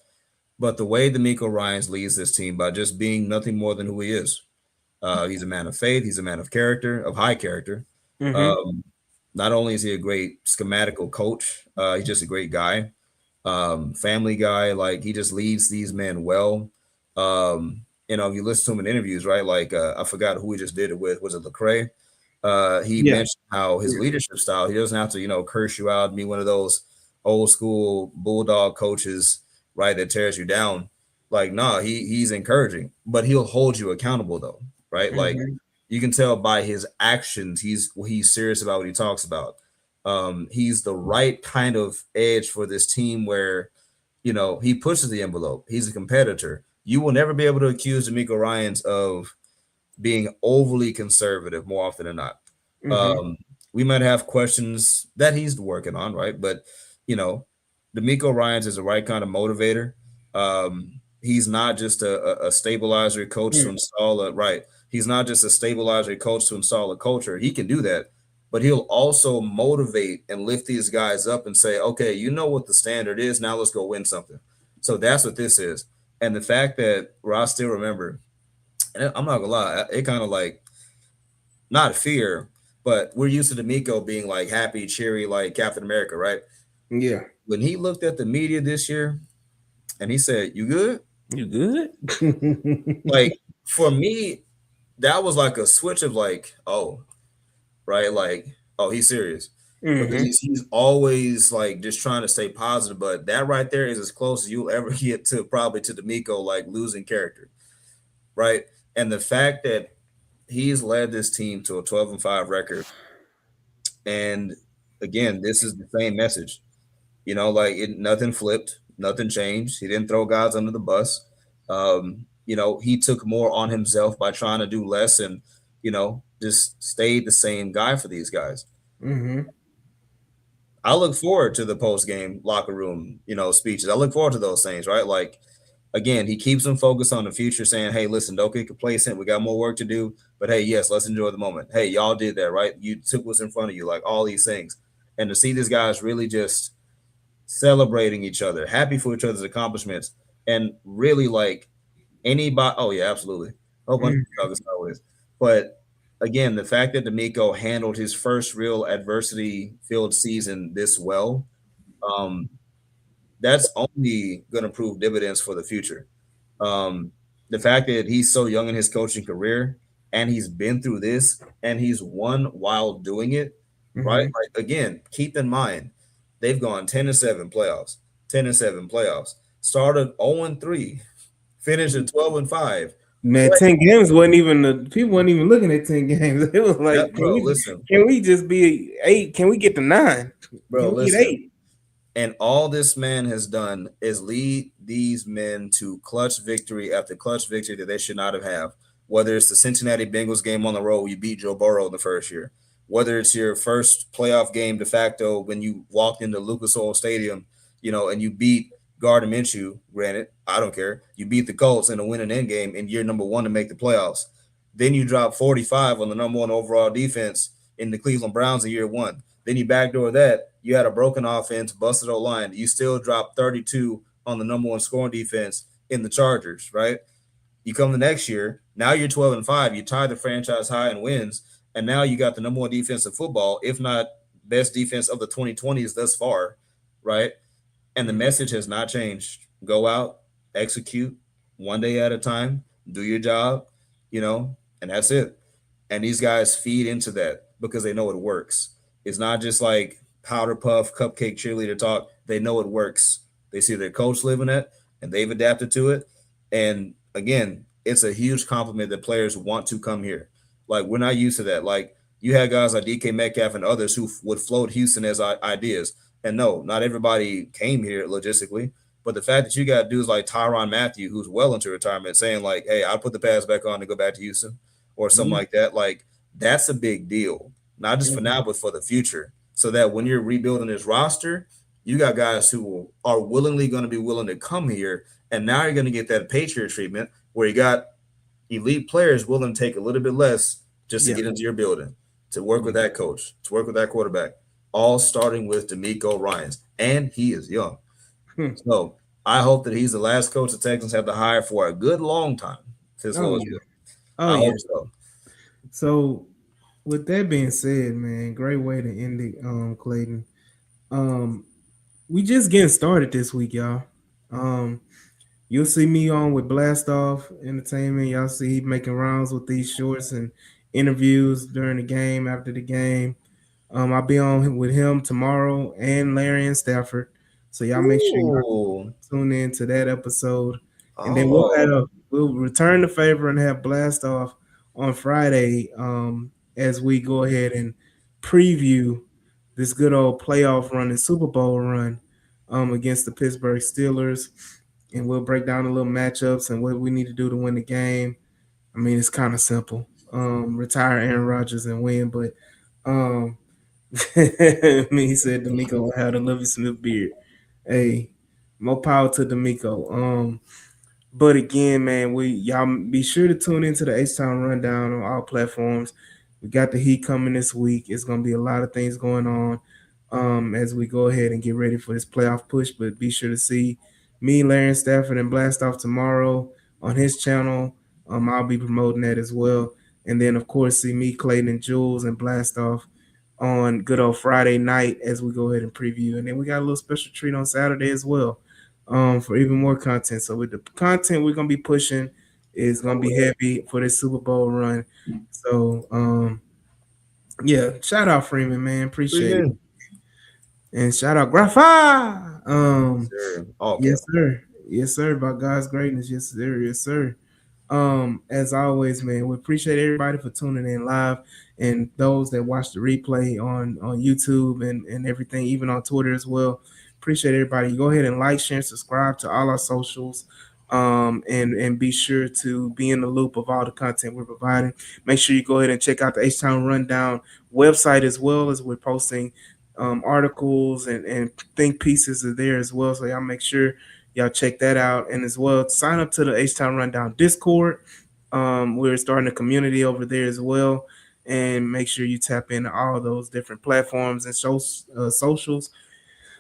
Speaker 4: But the way D'Amico Ryans leads this team by just being nothing more than who he is. He's a man of faith. He's a man of character, of high character.
Speaker 3: Mm-hmm.
Speaker 4: Um, Not only is he a great schematical coach, he's just a great guy, family guy. Like he just leads these men well. If you listen to him in interviews, right? Like I forgot who he just did it with. Was it Lecrae? He
Speaker 3: Yeah.
Speaker 4: mentioned how his
Speaker 3: Yeah.
Speaker 4: leadership style. He doesn't have to, curse you out, be one of those old school bulldog coaches, right? That tears you down. Like, nah, he's encouraging, but he'll hold you accountable though, right? Like
Speaker 3: Mm-hmm.
Speaker 4: you can tell by his actions, he's serious about what he talks about. He's the right kind of edge for this team where, he pushes the envelope. He's a competitor. You will never be able to accuse D'Amico Ryans of being overly conservative more often than not.
Speaker 3: Mm-hmm.
Speaker 4: Um, we might have questions that he's working on, right? But you know, D'Amico Ryans is the right kind of motivator. He's not just a stabilizer coach to install a right. He's not just a stabilizer coach to install a culture. He can do that, but he'll also motivate and lift these guys up and say, okay, you know what the standard is. Now let's go win something. So that's what this is. And the fact that where I still remember, and I'm not gonna lie, it kind of like not fear, but we're used to D'Amico being like happy, cheery, like Captain America, right?
Speaker 3: Yeah.
Speaker 4: When he looked at the media this year and he said, "You good?"
Speaker 3: You good?
Speaker 4: Like for me, that was like a switch of like, oh, right, like, oh, he's serious. Because
Speaker 3: Mm-hmm.
Speaker 4: he's always like just trying to stay positive, but that right there is as close as you'll ever get to probably to D'Amico like losing character, right? And the fact that he's led this team to a 12-5 record. And again, this is the same message. Like nothing flipped, nothing changed. He didn't throw guys under the bus. He took more on himself by trying to do less and, just stayed the same guy for these guys.
Speaker 3: Mm-hmm.
Speaker 4: I look forward to the post game locker room, speeches. I look forward to those things, right? Like, again, he keeps them focused on the future, saying, hey, listen, don't get complacent. We got more work to do. But hey, yes, let's enjoy the moment. Hey, y'all did that, right? You took what's in front of you, like all these things. And to see these guys really just celebrating each other, happy for each other's accomplishments, and really like anybody. Oh, yeah, absolutely. A whole bunch of talking sideways. But again, the fact that D'Amico handled his first real adversity filled season this well, um, that's only going to prove dividends for the future. Um, the fact that he's so young in his coaching career and he's been through this and he's won while doing it, right?
Speaker 3: Mm-hmm.
Speaker 4: Like again, keep in mind they've gone 10-7 playoffs, 10-7 playoffs, started 0-3, finished at 12-5.
Speaker 3: Man,
Speaker 4: But
Speaker 3: 10 games wasn't even the people weren't even looking at 10 games. It was
Speaker 4: yeah,
Speaker 3: like,
Speaker 4: bro, listen,
Speaker 3: can we just be 8? Can we get to 9?
Speaker 4: bro,
Speaker 3: Can we get
Speaker 4: listen.
Speaker 3: 8?
Speaker 4: And all this man has done is lead these men to clutch victory after clutch victory that they should not have had. Whether it's the Cincinnati Bengals game on the road, you beat Joe Burrow in the first year. Whether it's your first playoff game de facto when you walked into Lucas Oil Stadium, and you beat Gardner Minshew. Granted, I don't care. You beat the Colts in a winning end game in year number 1 to make the playoffs. Then you drop 45 on the number 1 overall defense in the Cleveland Browns in year 1. Then you backdoor that. You had a broken offense, busted O line. You still dropped 32 on the number 1 scoring defense in the Chargers, right? You come the next year, now you're 12-5. You tie the franchise high in wins, and now you got the number 1 defense in football, if not best defense of the 2020s thus far, right? And the message has not changed. Go out, execute one day at a time, do your job, and that's it. And these guys feed into that because they know it works. It's not just like powder puff, cupcake cheerleader talk. They know it works. They see their coach living it and they've adapted to it. And again, it's a huge compliment that players want to come here. Like, we're not used to that. Like, you had guys like DK Metcalf and others who would float Houston as ideas. And no, not everybody came here logistically. But the fact that you got dudes like Tyrann Mathieu, who's well into retirement, saying like, hey, I'll put the pads back on to go back to Houston or something like that, like that's a big deal. Not just for now, but for the future. So that when you're rebuilding this roster, you got guys who are willingly going to be willing to come here. And now you're going to get that Patriot treatment where you got elite players willing to take a little bit less just to
Speaker 3: Yeah.
Speaker 4: get into your building, to work with that coach, to work with that quarterback. all starting with D'Amico Ryans, and he is young.
Speaker 3: Hmm.
Speaker 4: So I hope that he's the last coach the Texans have to hire for a good long time. If his
Speaker 3: Oh
Speaker 4: Lord's
Speaker 3: yeah.
Speaker 4: will.
Speaker 3: Oh
Speaker 4: I
Speaker 3: yeah.
Speaker 4: hope so.
Speaker 3: So with that being said, man, great way to end it, Clayton. Um, we just getting started this week, y'all. Um, you'll see me on with Blast Off Entertainment. Y'all see he making rounds with these shorts and interviews during the game, after the game. I'll be on with him tomorrow and Larry and Stafford. So y'all make sure y'all
Speaker 4: Ooh.
Speaker 3: tune in to that episode, and then
Speaker 4: Oh.
Speaker 3: we'll return the favor and have Blast Off on Friday. As we go ahead and preview this good old playoff run and Super Bowl run against the Pittsburgh Steelers, and we'll break down the little matchups and what we need to do to win the game. I mean, it's kind of simple. Retire Aaron Rodgers and win, but um, he said D'Amico had a Lovie Smith beard. Hey, more power to D'Amico. But again, man, we y'all be sure to tune into the H Town Rundown on all platforms. We got the heat coming this week. It's gonna be a lot of things going on as we go ahead and get ready for this playoff push. But be sure to see me, Larry Stafford, and Blast Off tomorrow on his channel. I'll be promoting that as well. And then of course see me, Clayton and Jules and Blast Off on good old Friday night as we go ahead and preview. And then we got a little special treat on Saturday as well for even more content. So with the content we're gonna be pushing is gonna be heavy for this Super Bowl run. So yeah, shout out Freeman, man, appreciate it,
Speaker 4: Freeman.
Speaker 3: and shout out Grapha.
Speaker 4: Sure. Okay.
Speaker 3: Yes sir, yes sir. By God's greatness, yes sir, yes sir. As always, man, we appreciate everybody for tuning in live and those that watch the replay on YouTube and everything, even on Twitter as well. Appreciate everybody. Go ahead and like, share, and subscribe to all our socials. And be sure to be in the loop of all the content we're providing. Make sure you go ahead and check out the H Town Rundown website as well, as we're posting articles and think pieces are there as well. So y'all make sure y'all check that out, and as well sign up to the H Town Rundown Discord. We're starting a community over there as well, and make sure you tap into all those different platforms and socials.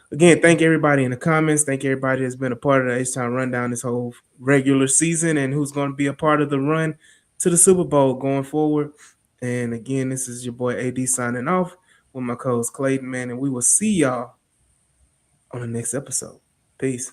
Speaker 3: Again, thank everybody in the comments. Thank everybody that's been a part of the H Town Rundown this whole regular season, and who's going to be a part of the run to the Super Bowl going forward. And again, this is your boy AD signing off with my co-host Clayton, man, and we will see y'all on the next episode. Peace.